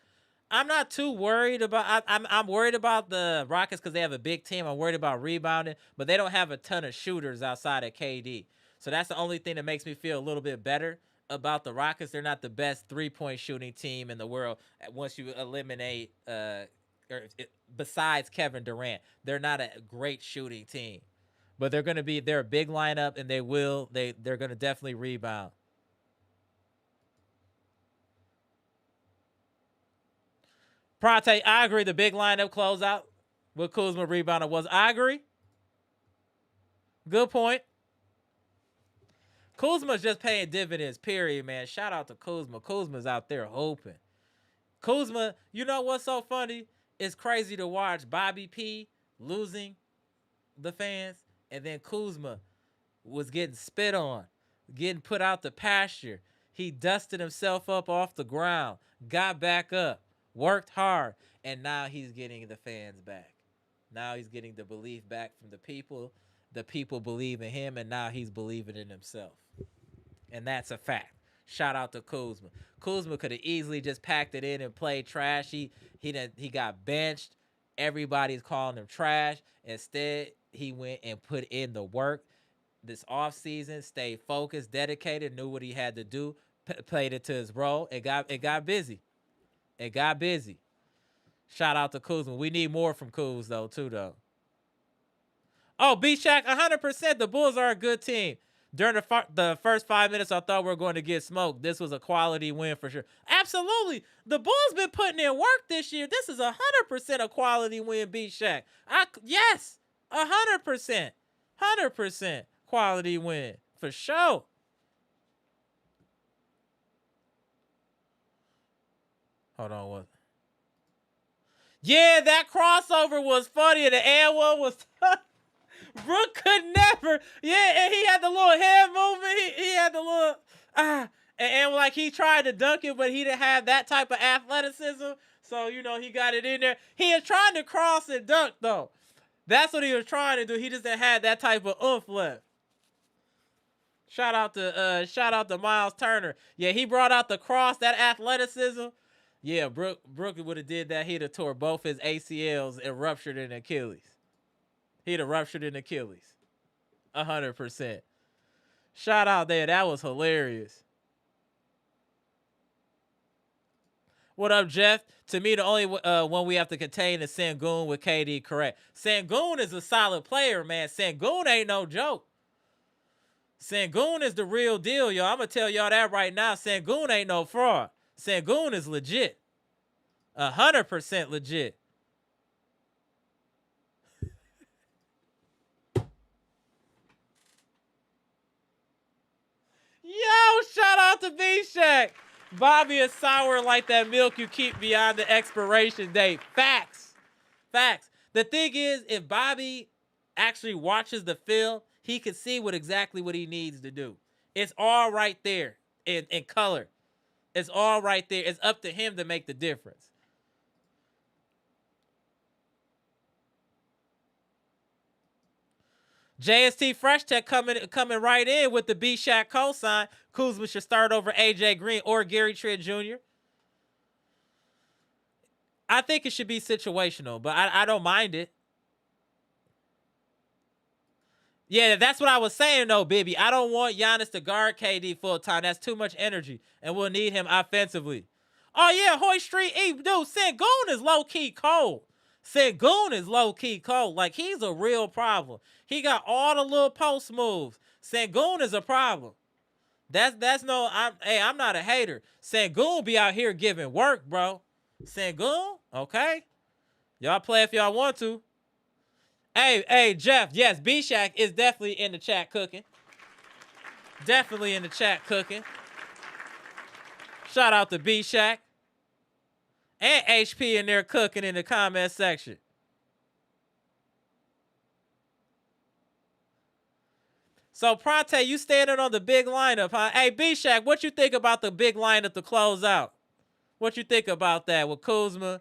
I'm not too worried about. I'm worried about the Rockets because they have a big team. I'm worried about rebounding, but they don't have a ton of shooters outside of KD. So that's the only thing that makes me feel a little bit better about the Rockets. They're not the best 3-point shooting team in the world. Once you eliminate, besides Kevin Durant, they're not a great shooting team. But they're a big lineup, and they're gonna definitely rebound. Prate, I agree. The big lineup closeout with Kuzma rebounder was. I agree. Good point. Kuzma's just paying dividends, period, man. Shout out to Kuzma. Kuzma's out there hoping. Kuzma, you know what's so funny? It's crazy to watch Bobby P losing the fans, and then Kuzma was getting spit on, getting put out the pasture. He dusted himself up off the ground, got back up, worked hard, and now he's getting the fans back. Now he's getting the belief back from the people. The people believe in him, and now he's believing in himself. And that's a fact. Shout out to Kuzma. Kuzma could have easily just packed it in and played trash. He got benched. Everybody's calling him trash. Instead, he went and put in the work this offseason, stayed focused, dedicated, knew what he had to do, played it to his role. It got busy. It got busy. Shout out to Kuzma. We need more from Kuz, though. Oh, B-Shack, 100%. The Bulls are a good team. During the first 5 minutes, I thought we were going to get smoked. This was a quality win for sure. Absolutely. The Bulls been putting in work this year. This is 100% a quality win, B-Shack. Yes, 100%. 100% quality win for sure. Hold on, what? Yeah, that crossover was funny. And the and one was Brook could never. Yeah, and he had the little head movement. He had the little and like he tried to dunk it, but he didn't have that type of athleticism. So, he got it in there. He was trying to cross and dunk, though. That's what he was trying to do. He just didn't have that type of oomph left. Shout out to Miles Turner. Yeah, he brought out the cross, that athleticism. Yeah, Brook would have did that. He'd have tore both his ACLs and ruptured an Achilles. He'd have ruptured an Achilles. 100%. Shout out there. That was hilarious. What up, Jeff? To me, the only one we have to contain is Sengun with KD, correct. Sengun is a solid player, man. Sengun ain't no joke. Sengun is the real deal, y'all. I'm going to tell y'all that right now. Sengun ain't no fraud. Sengun is legit. 100% legit. Yo, shout out to B-Shack. Bobby is sour like that milk you keep beyond the expiration date. Facts. Facts. The thing is, if Bobby actually watches the film, he can see exactly what he needs to do. It's all right there in color. It's all right there. It's up to him to make the difference. JST Fresh Tech coming right in with the B-Shack cosign. Kuzma should start over AJ Green or Gary Trent Jr. I think it should be situational, but I don't mind it. Yeah, that's what I was saying, though, Bibby. I don't want Giannis to guard KD full time. That's too much energy, and we'll need him offensively. Oh, yeah, Hoy Street E. Dude, Sengun is low-key cold. Sengun is low-key cold. Like, he's a real problem. He got all the little post moves. Sengun is a problem. That's no, I'm not a hater. Sengun be out here giving work, bro. Sengun, okay. Y'all play if y'all want to. Hey, Jeff, yes, B-Shack is definitely in the chat cooking. Definitely in the chat cooking. Shout out to B-Shack. And HP in there cooking in the comment section. So, Pronte, you standing on the big lineup, huh? Hey, B-Shack, what you think about the big lineup to close out? What you think about that with Kuzma,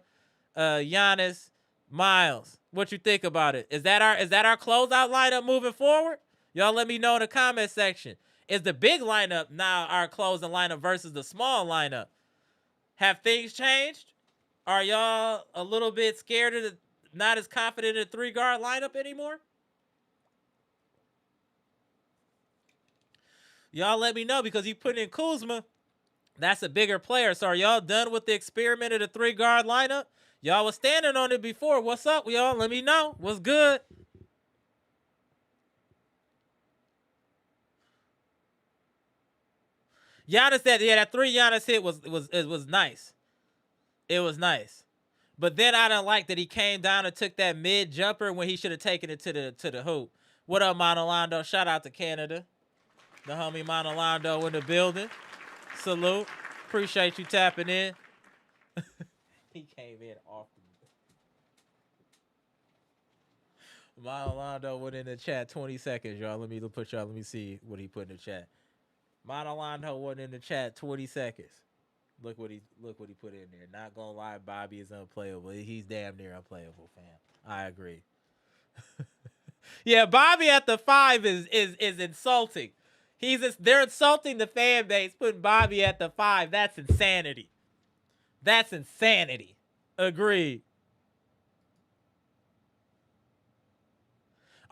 Giannis, Miles? What you think about it? Is that our closeout lineup moving forward? Y'all let me know in the comment section. Is the big lineup now our closing lineup versus the small lineup? Have things changed? Are y'all a little bit scared of not as confident in the 3-guard lineup anymore? Y'all let me know, because you put in Kuzma. That's a bigger player. So are y'all done with the experiment of the 3-guard lineup? Y'all was standing on it before. What's up, y'all? Let me know. What's good? Giannis, that 3 Giannis hit was nice. It was nice. But then I didn't like that he came down and took that mid jumper when he should have taken it to the hoop. What up, Monolando? Shout out to Canada. The homie Monolando in the building. Salute. Appreciate you tapping in. He came in off the... Monolando went in the chat 20 seconds, y'all. Let me see what he put in the chat. Monolando went in the chat 20 seconds. Look what he put in there. Not gonna lie, Bobby is unplayable. He's damn near unplayable, fam. I agree. Yeah, Bobby at the 5 is insulting. They're insulting the fan base, putting Bobby at the 5. That's insanity. That's insanity. Agreed.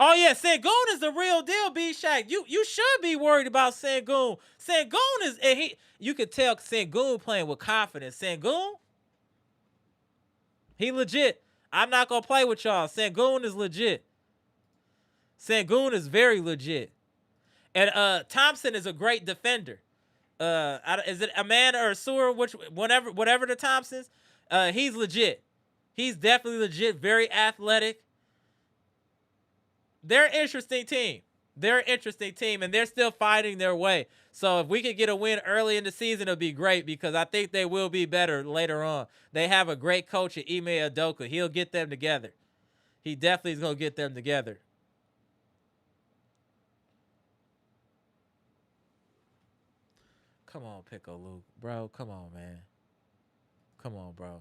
Oh yeah, Sengun is the real deal, B-Shack. You should be worried about Sengun. Sengun is you could tell Sengun playing with confidence. Sengun, he legit. I'm not gonna play with y'all. Sengun is legit. Sengun is very legit. And Thompson is a great defender. Is it Amanda or Sewer? Whatever the Thompsons. He's legit. He's definitely legit. Very athletic. They're an interesting team. And they're still fighting their way. So if we could get a win early in the season, it'll be great, because I think they will be better later on. They have a great coach at Ime Udoka. He'll get them together. He definitely is going to get them together. Come on, Pickle Luke. Bro, come on, man. Come on, bro.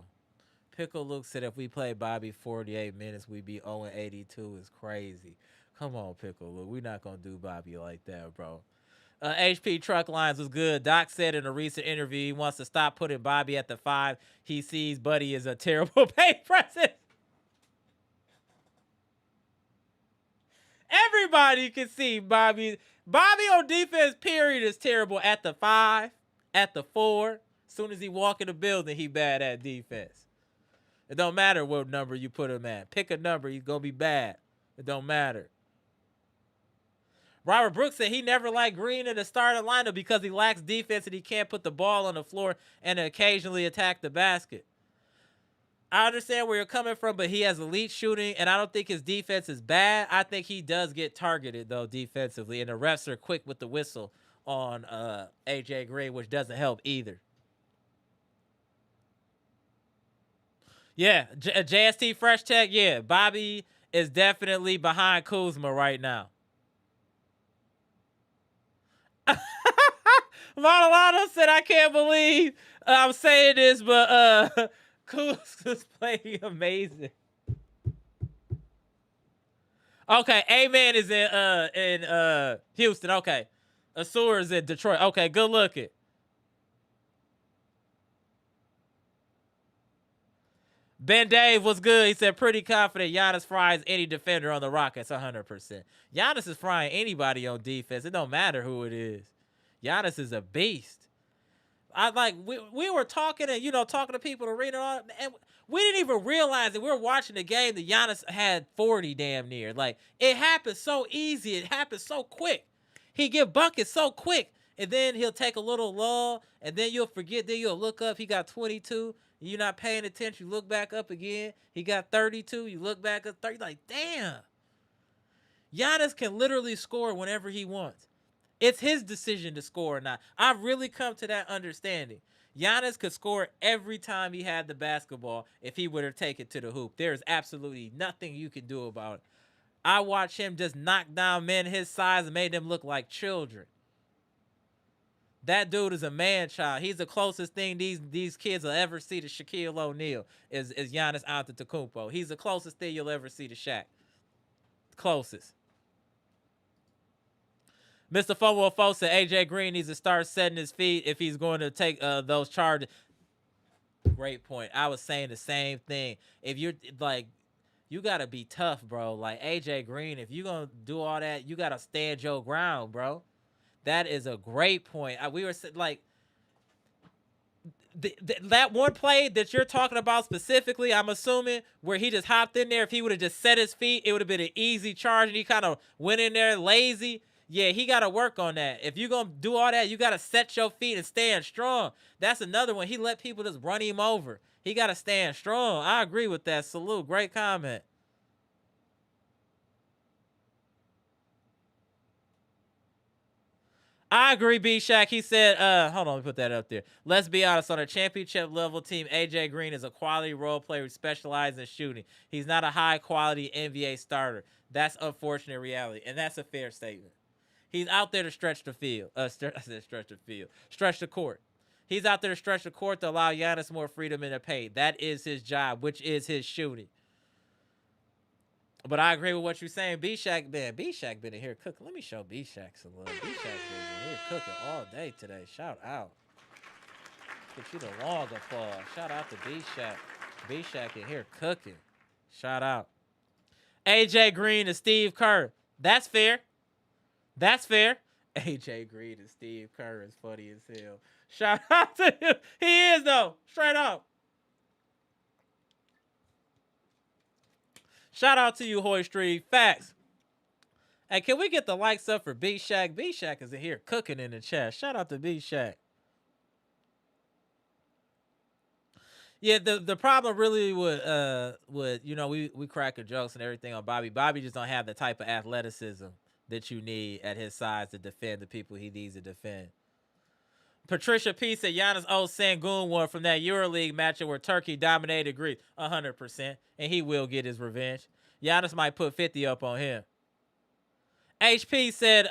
Pickle Luke said if we play Bobby 48 minutes, we'd be 0-82. Is crazy. Come on, Pickle Luke. We're not going to do Bobby like that, bro. HP Truck Lines was good. Doc said in a recent interview he wants to stop putting Bobby at the 5. He sees Buddy as a terrible pay present. Everybody can see Bobby. Bobby on defense, period, is terrible at the 5, at the 4. As soon as he walk in the building, he bad at defense. It don't matter what number you put him at. Pick a number, he's going to be bad. It don't matter. Robert Brooks said he never liked Green in the starting lineup because he lacks defense and he can't put the ball on the floor and occasionally attack the basket. I understand where you're coming from, but he has elite shooting, and I don't think his defense is bad. I think he does get targeted, though, defensively, and the refs are quick with the whistle on A.J. Green, which doesn't help either. Yeah, JST Fresh Tech, yeah. Bobby is definitely behind Kuzma right now. Montalano said, I can't believe I'm saying this, but Kuzma's playing amazing. Okay, A-Man is in Houston. Okay. Asur is in Detroit. Okay, good looking. Ben Dave was good. He said, pretty confident Giannis fries any defender on the Rockets 100%. Giannis is frying anybody on defense. It don't matter who it is. Giannis is a beast. We were talking and, talking to people to read it all, and we didn't even realize that we were watching the game that Giannis had 40 damn near. Like, it happened so easy. It happened so quick. He get buckets so quick, and then he'll take a little lull, and then you'll forget. Then you'll look up. He got 22. You're not paying attention. You look back up again. He got 32. You look back up 30. Like, damn. Giannis can literally score whenever he wants. It's his decision to score or not. I've really come to that understanding. Giannis could score every time he had the basketball if he would have taken it to the hoop. There is absolutely nothing you can do about it. I watched him just knock down men his size and made them look like children. That dude is a man-child. He's the closest thing these kids will ever see to Shaquille O'Neal is Giannis Antetokounmpo. He's the closest thing you'll ever see to Shaq. Closest. Mr. Fumble said AJ Green needs to start setting his feet if he's going to take those charges. Great point. I was saying the same thing. If you're like, you got to be tough, bro. Like AJ Green, if you're going to do all that, you got to stand your ground, bro. That is a great point. We were like, that one play that you're talking about specifically, I'm assuming, where he just hopped in there. If he would have just set his feet, it would have been an easy charge, and he kind of went in there lazy. Yeah, he got to work on that. If you're going to do all that, you got to set your feet and stand strong. That's another one. He let people just run him over. He got to stand strong. I agree with that. Salute. Great comment. I agree, B-Shack. He said, hold on, let me put that up there. Let's be honest, on a championship level team, AJ Green is a quality role player who specializes in shooting. He's not a high quality NBA starter. That's unfortunate reality, and that's a fair statement. He's out there to stretch the field. Stretch the court. He's out there to stretch the court to allow Giannis more freedom in the paint. That is his job, which is his shooting. But I agree with what you're saying. B-Shack, man, B-Shack been in here cooking. Let me show B-Shack some love. B-Shack been in here cooking all day today. Shout out. Get you the long applause. Shout out to B-Shack. B-Shack in here cooking. Shout out. AJ Green and Steve Kerr. That's fair. That's fair. AJ Green and Steve Kerr is funny as hell. Shout out to him. He is, though. Straight up. Shout out to you, Hoy Street. Facts. Hey, can we get the likes up for B-Shack? B-Shack is in here cooking in the chat. Shout out to B-Shack. Yeah, the problem really with we cracking jokes and everything on Bobby. Bobby just don't have the type of athleticism that you need at his size to defend the people he needs to defend. Patricia P said Giannis owes Sengun one from that EuroLeague matchup where Turkey dominated Greece 100%, and he will get his revenge. Giannis might put 50 up on him. HP said,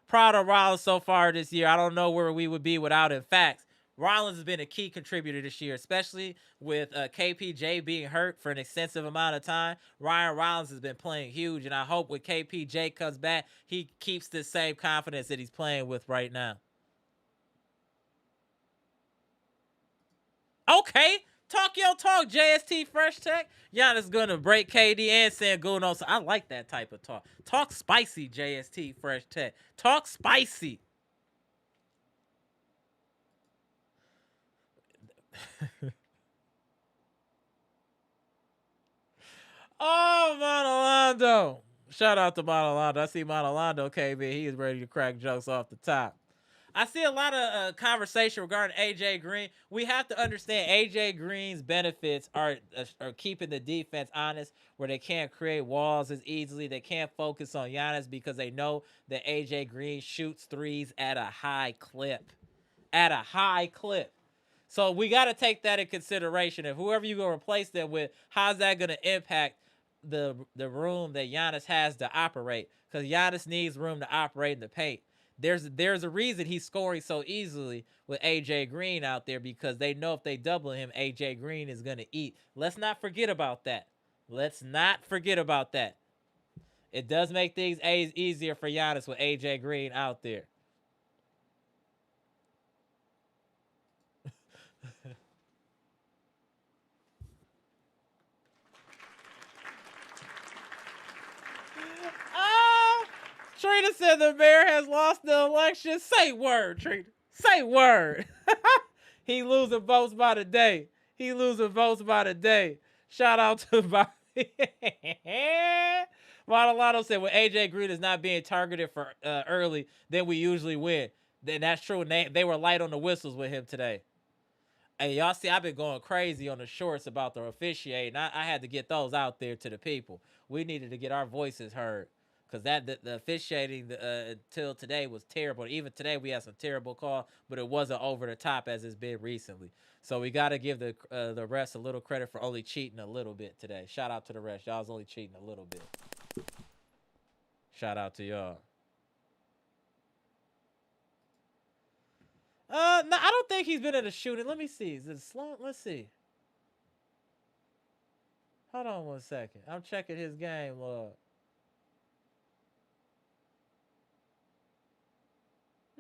proud of Rollins so far this year. I don't know where we would be without him. Facts. Rollins has been a key contributor this year, especially with KPJ being hurt for an extensive amount of time. Ryan Rollins has been playing huge, and I hope when KPJ comes back, he keeps the same confidence that he's playing with right now. Okay, Talk your talk, JST Fresh Tech. Giannis gonna break KD and Sengun. So I like that type of talk. Talk spicy, JST Fresh Tech. Talk spicy. Oh, Monalando. Shout out to Monalando. I see Monalando came in. He is ready to crack jokes off the top. I see a lot of conversation regarding AJ Green. We have to understand AJ Green's benefits are keeping the defense honest, where they can't create walls as easily. They can't focus on Giannis because they know that AJ Green shoots threes at a high clip. At a high clip. So we got to take that in consideration. If whoever you're going to replace them with, how's that going to impact the room that Giannis has to operate? Because Giannis needs room to operate in the paint. There's a reason he's scoring so easily with AJ Green out there, because they know if they double him, AJ Green is going to eat. Let's not forget about that. Let's not forget about that. It does make things easier for Giannis with AJ Green out there. Trina said the mayor has lost the election. Say word, Trina. Say word. He losing votes by the day. He losing votes by the day. Shout out to Bobby. Montalano said, when AJ Green is not being targeted for early, then we usually win. Then that's true. They were light on the whistles with him today. Hey, y'all see, I've been going crazy on the shorts about the officiating. I had to get those out there to the people. We needed to get our voices heard. Because the officiating until today was terrible. Even today we had some terrible call, but it wasn't over the top as it's been recently. So we got to give the refs a little credit for only cheating a little bit today. Shout out to the refs. Y'all was only cheating a little bit. Shout out to y'all. No, I don't think he's been in a shooting. Let me see. Is it slow? Let's see. Hold on 1 second. I'm checking his game log.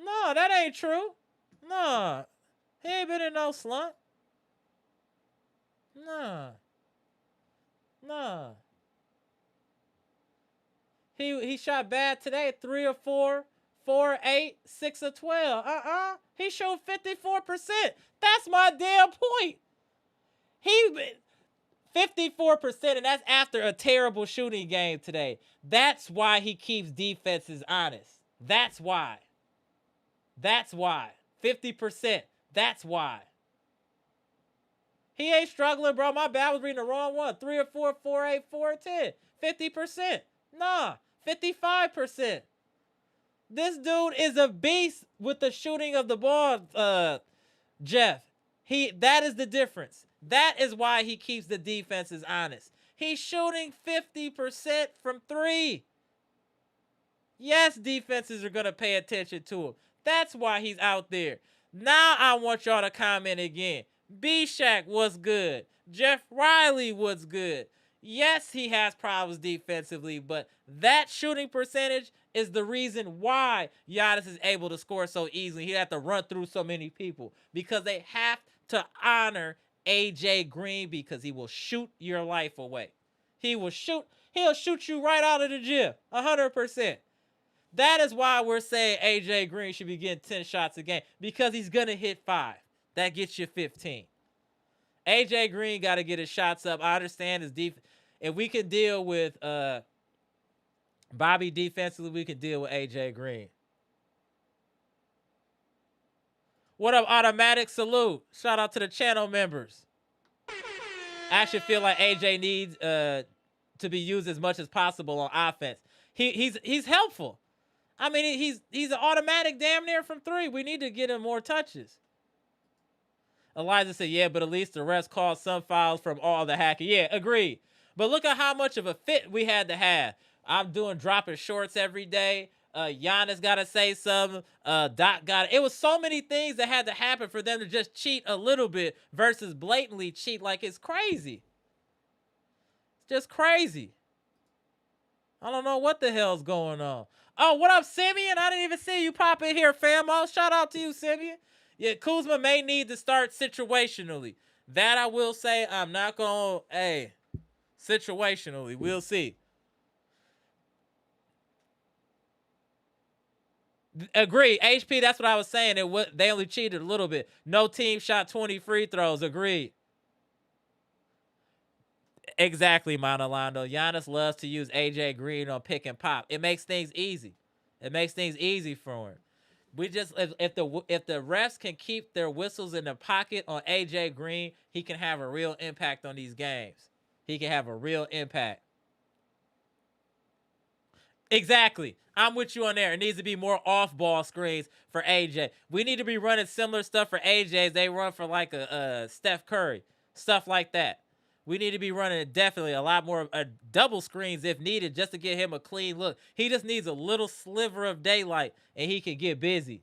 No, that ain't true. No. He ain't been in no slump. No. No. He shot bad today. 3 of 4, 4 of 8, 6 of 12. He showed 54%. That's my damn point. He 54%, and that's after a terrible shooting game today. That's why he keeps defenses honest. That's why. That's why. 50%. That's why. He ain't struggling, bro. My bad. I was reading the wrong one. 3 or 4, 4, 8, 4 or 10. 50%. Nah. 55%. This dude is a beast with the shooting of the ball, Jeff. That is the difference. That is why he keeps the defenses honest. He's shooting 50% from 3. Yes, defenses are going to pay attention to him. That's why he's out there. Now I want y'all to comment again. B-Shack was good. Jeff Riley was good. Yes, he has problems defensively, but that shooting percentage is the reason why Giannis is able to score so easily. He had to run through so many people because they have to honor AJ Green, because he will shoot your life away. He'll shoot you right out of the gym. 100%. That is why we're saying AJ Green should be getting 10 shots a game, because he's going to hit 5. That gets you 15. AJ Green got to get his shots up. I understand his defense. If we can deal with Bobby defensively, we can deal with AJ Green. What up, Automatic? Salute. Shout out to the channel members. I actually feel like AJ needs to be used as much as possible on offense. He's helpful. I mean, he's an automatic damn near from 3. We need to get him more touches. Elijah said, yeah, but at least the refs called some fouls from all the hacking. Yeah, agreed. But look at how much of a fit we had to have. I'm dropping shorts every day. Giannis got to say something. Doc got it. It was so many things that had to happen for them to just cheat a little bit versus blatantly cheat. Like, it's crazy. It's just crazy. I don't know what the hell's going on. Oh, what up, Simeon? I didn't even see you pop in here, famo. Shout out to you, Simeon. Yeah, Kuzma may need to start situationally. That I will say, I'm not going to, hey, situationally, we'll see. Agreed. HP, that's what I was saying. They only cheated a little bit. No team shot 20 free throws. Agreed. Exactly, Monolando. Giannis loves to use AJ Green on pick and pop. It makes things easy. It makes things easy for him. We just if the refs can keep their whistles in the pocket on AJ Green, he can have a real impact on these games. He can have a real impact. Exactly. I'm with you on there. It needs to be more off-ball screens for AJ. We need to be running similar stuff for AJ as they run for like a Steph Curry, stuff like that. We need to be running definitely a lot more double screens if needed just to get him a clean look. He just needs a little sliver of daylight and he can get busy.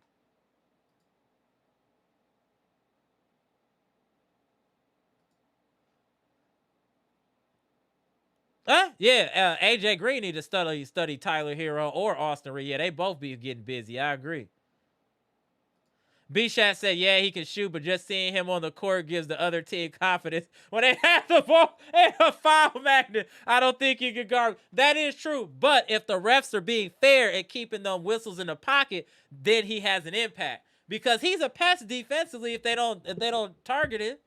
Yeah. AJ Green need to study Tyler Hero or Austin Reed. Yeah, they both be getting busy. I agree. B-Shat said, yeah, he can shoot, but just seeing him on the court gives the other team confidence. When they have the ball and a foul magnet, I don't think he can guard. That is true. But if the refs are being fair and keeping them whistles in the pocket, then he has an impact. Because he's a pest defensively if they don't target it.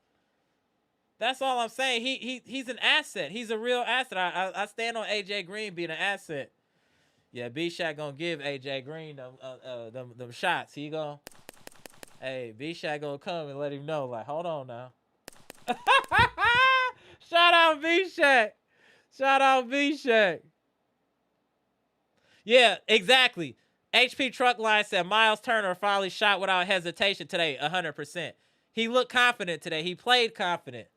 That's all I'm saying. He's an asset. He's a real asset. I stand on AJ Green being an asset. Yeah, B-Shot gonna give AJ Green them shots. He gonna B-Shot gonna come and let him know, like, hold on now. Shout out B-Shot. Shout out B-Shot. Yeah, exactly. HP Truckline said Miles Turner finally shot without hesitation today, 100%. He looked confident today. He played confident.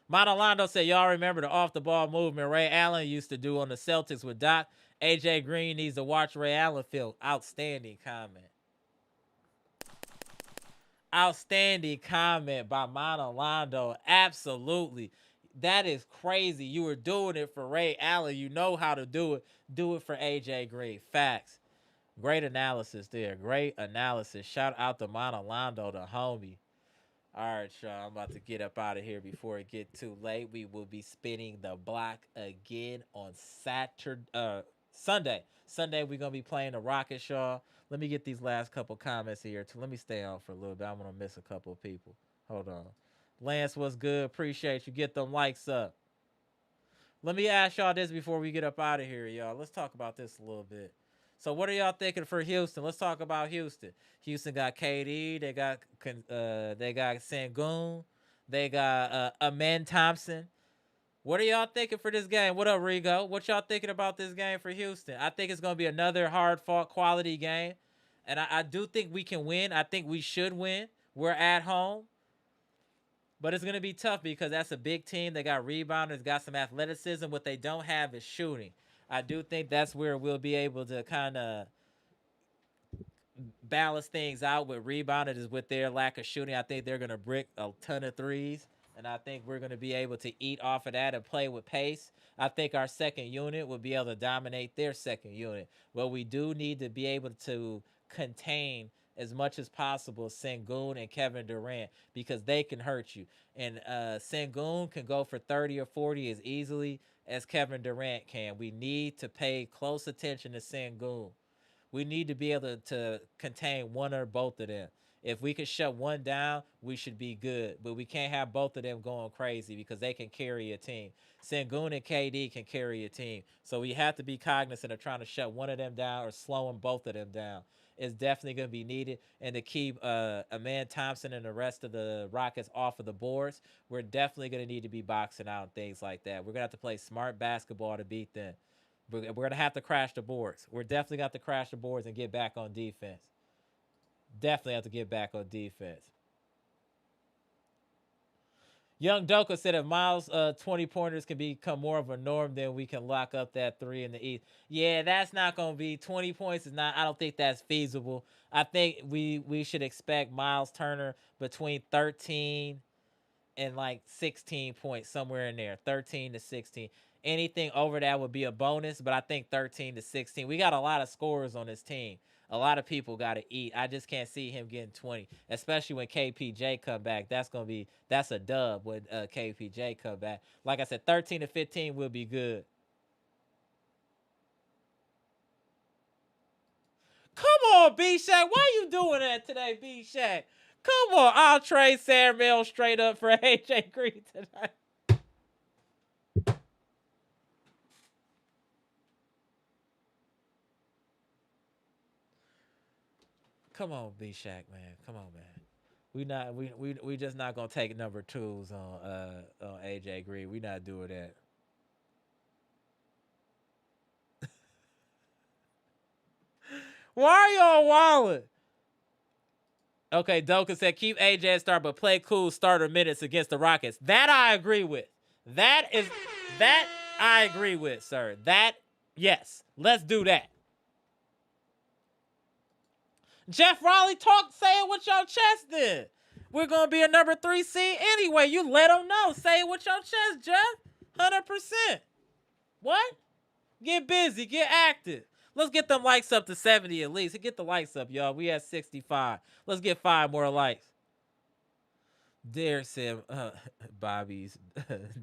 Monolando said, y'all remember the off-the-ball movement Ray Allen used to do on the Celtics with Doc? AJ Green needs to watch Ray Allen film. Outstanding comment. Outstanding comment by Monolando. Absolutely. That is crazy. You were doing it for Ray Allen. You know how to do it. Do it for AJ Green. Facts. Great analysis there. Great analysis. Shout out to Monolando, the homie. All right, y'all. I'm about to get up out of here before it get too late. We will be spinning the block again on Sunday. Sunday, we're going to be playing the Rockets, y'all. Let me get these last couple comments here, too. Let me stay on for a little bit. I'm going to miss a couple of people. Hold on. Lance, what's good? Appreciate you. Get them likes up. Let me ask y'all this before we get up out of here, y'all. Let's talk about this a little bit. So what are y'all thinking for Houston? Let's talk about Houston. Houston got KD. They got Sengun. They got Amen Thompson. What are y'all thinking for this game? What up, Rigo? What y'all thinking about this game for Houston? I think it's going to be another hard-fought quality game. And I do think we can win. I think we should win. We're at home. But it's going to be tough because that's a big team. They got rebounders, got some athleticism. What they don't have is shooting. I do think that's where we'll be able to kind of balance things out with rebounders with their lack of shooting. I think they're going to brick a ton of threes. And I think we're going to be able to eat off of that and play with pace. I think our second unit will be able to dominate their second unit. Well, we do need to be able to contain as much as possible Sengun and Kevin Durant because they can hurt you. And Sengun can go for 30 or 40 as easily as Kevin Durant can. We need to pay close attention to Sengun. We need to be able to contain one or both of them. If we can shut one down, we should be good. But we can't have both of them going crazy because they can carry a team. Sengun and KD can carry a team. So we have to be cognizant of trying to shut one of them down or slowing both of them down. It's definitely going to be needed. And to keep Aman Thompson and the rest of the Rockets off of the boards, we're definitely going to need to be boxing out and things like that. We're going to have to play smart basketball to beat them. We're going to have to crash the boards. We're definitely got to crash the boards and get back on defense. Definitely have to get back on defense. Young Doka said if Miles' 20-pointers can become more of a norm, then we can lock up that 3 in the East. Yeah, that's not going to be 20 points. Is not. I don't think that's feasible. I think we should expect Miles Turner between 13 and like 16 points, somewhere in there, 13 to 16. Anything over that would be a bonus, but I think 13 to 16. We got a lot of scorers on this team. A lot of people got to eat. I just can't see him getting 20, especially when KPJ come back. That's a dub when KPJ come back. Like I said, 13 to 15 will be good. Come on, B-Shaq. Why you doing that today, B-Shaq? Come on. I'll trade Sam Mills straight up for AJ Green tonight. Come on, B-Shaq, man. Come on, man. We just not gonna take number twos on AJ Green. We not doing that. Why are y'all wildin'? Okay, Doka said keep AJ at start, but play cool starter minutes against the Rockets. That I agree with. That I agree with, sir. Yes. Let's do that. Jeff Raleigh say it with your chest then. We're gonna be a number 3 seed anyway. You let them know. Say it with your chest, Jeff. 100%. What? Get busy. Get active. Let's get them likes up to 70 at least. Get the likes up, y'all. We at 65. Let's get 5 more likes. Derek said, Bobby's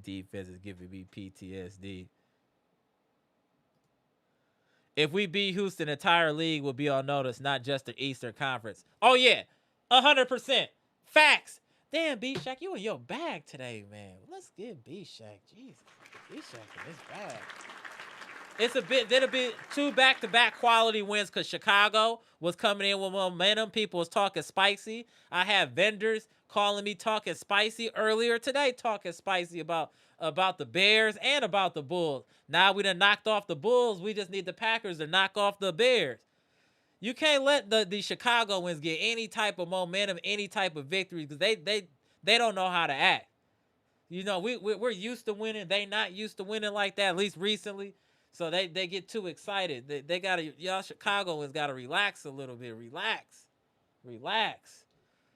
defense is giving me PTSD. If we beat Houston, the entire league will be on notice, not just the Eastern Conference. Oh, yeah. 100%. Facts. Damn, B-Shaq, you in your bag today, man. Let's get B-Shaq. Jesus. B-Shaq in his bag. It'll be 2 back-to-back quality wins because Chicago was coming in with momentum. People was talking spicy. I had vendors calling me talking spicy earlier today, talking spicy about the Bears and about the Bulls. Now we done knocked off the Bulls. We just need the Packers to knock off the Bears. You can't let the Chicago wins get any type of momentum, any type of victory because they don't know how to act. You know, we're used to winning. They not used to winning like that, at least recently. So they get too excited. They gotta, y'all Chicagoans gotta relax a little bit. Relax.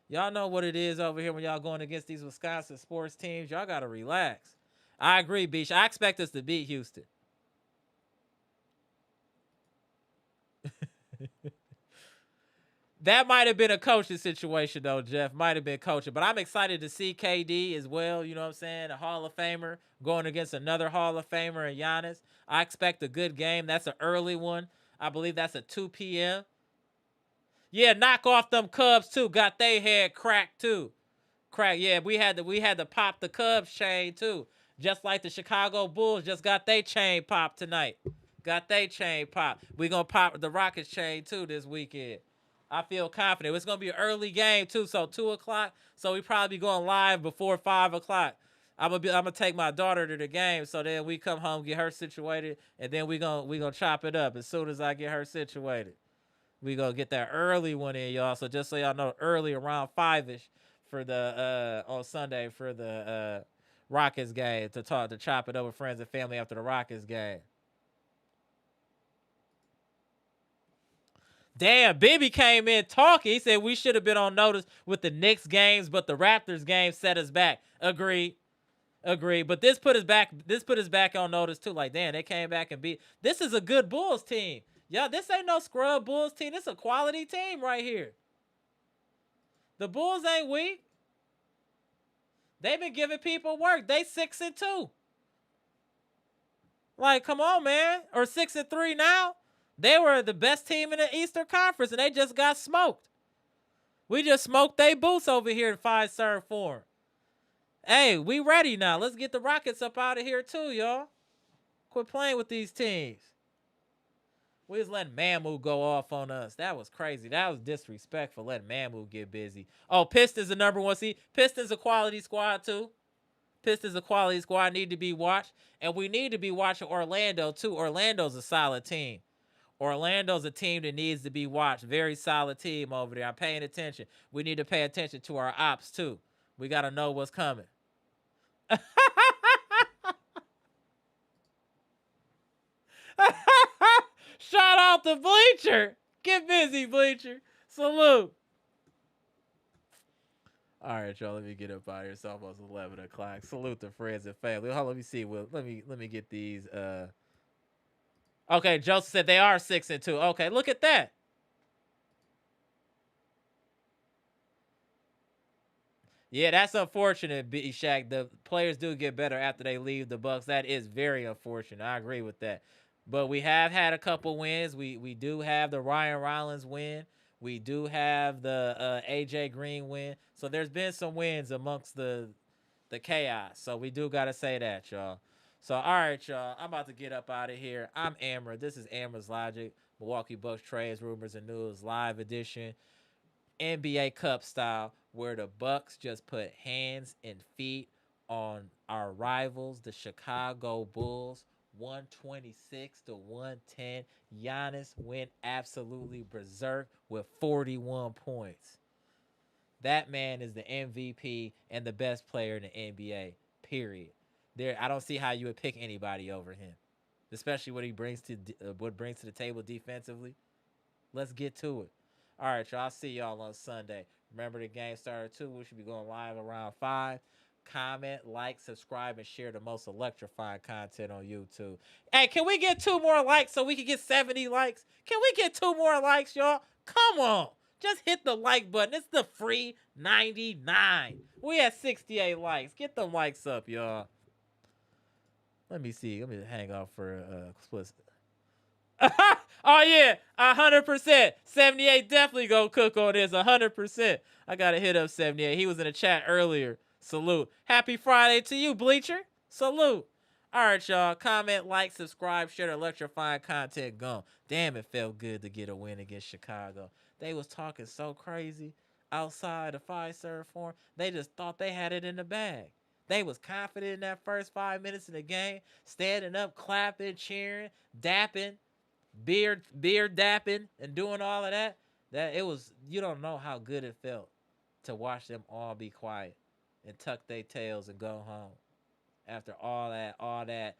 Y'all know what it is over here when y'all going against these Wisconsin sports teams. Y'all gotta relax. I agree, Beach. I expect us to beat Houston. That might have been a coaching situation, though, Jeff. Might have been coaching. But I'm excited to see KD as well. You know what I'm saying? A Hall of Famer going against another Hall of Famer and Giannis. I expect a good game. That's an early one. I believe that's a 2 p.m. Yeah, knock off them Cubs, too. Got their head cracked, too. Yeah, we had to pop the Cubs chain, too. Just like the Chicago Bulls just got their chain popped tonight. Got their chain popped. We going to pop the Rockets chain, too, this weekend. I feel confident. It's going to be an early game, too, so 2 o'clock. So we probably going live before 5 o'clock. I'm gonna take my daughter to the game, so then we come home, get her situated, and then we gonna chop it up as soon as I get her situated. We gonna get that early one in, y'all. So just so y'all know, early around 5-ish for the on Sunday for the Rockets game to chop it up with friends and family after the Rockets game. Damn, Bibby came in talking. He said we should have been on notice with the Knicks games, but the Raptors game set us back. Agreed. But this put us back on notice too. Like, damn, they came back and beat. This is a good Bulls team. Y'all, this ain't no scrub Bulls team. This is a quality team right here. The Bulls ain't weak. They've been giving people work. They 6-2. Like, come on, man. Or 6-3 now. They were the best team in the Eastern Conference, and they just got smoked. We just smoked they boots over here in Fiserv Forum. Hey, we ready now. Let's get the Rockets up out of here too, y'all. Quit playing with these teams. We was letting Mamu go off on us. That was crazy. That was disrespectful, letting Mamu get busy. Oh, Pistons the number 1 seed. Pistons a quality squad too. Pistons a quality squad, need to be watched. And we need to be watching Orlando too. Orlando's a solid team. Orlando's a team that needs to be watched. Very solid team over there. I'm paying attention. We need to pay attention to our ops too. We got to know what's coming. Shout out to Bleacher. Get busy, Bleacher. Salute. All right, y'all. Let me get up out here. It's almost 11 o'clock. Salute the friends and family. Hold on, let me see. Well, let me get these. Okay, Joseph said they are 6-2. Okay, look at that. Yeah, that's unfortunate, B Shaq. The players do get better after they leave the Bucks. That is very unfortunate. I agree with that. But we have had a couple wins. We do have the Ryan Rollins win. We do have the AJ Green win. So there's been some wins amongst the chaos. So we do gotta say that, y'all. So all right, y'all. I'm about to get up out of here. I'm Amara. This is Amara's Logic, Milwaukee Bucks trades, rumors, and news live edition. NBA Cup style, where the Bucks just put hands and feet on our rivals, the Chicago Bulls, 126 to 110. Giannis went absolutely berserk with 41 points. That man is the MVP and the best player in the NBA. Period. There, I don't see how you would pick anybody over him, especially what brings to the table defensively. Let's get to it. All right, y'all. I'll see y'all on Sunday. Remember, the game started 2. We should be going live around 5. Comment, like, subscribe, and share the most electrifying content on YouTube. Hey, can we get 2 more likes so we can get 70 likes? Can we get 2 more likes, y'all? Come on. Just hit the like button. It's the free 99. We at 68 likes. Get them likes up, y'all. Let me see. Let me hang off for explicit. Oh yeah, 100%. 78 definitely go cook on this. 100%. I gotta hit up 78. He was in the chat earlier. Salute. Happy Friday to you, Bleacher. Salute. All right, y'all. Comment, like, subscribe, share the electrifying content. Gone. Damn, it felt good to get a win against Chicago. They was talking so crazy outside the Fiserv Forum. They just thought they had it in the bag. They was confident in that first 5 minutes of the game, standing up, clapping, cheering, dapping, beard dapping, and doing all of that. That it was, you don't know how good it felt to watch them all be quiet and tuck their tails and go home after all that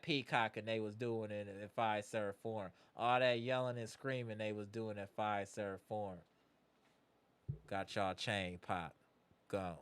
peacocking they was doing in Fiserv Forum, all that yelling and screaming they was doing at Fiserv Forum. Got y'all chain pop. Gone.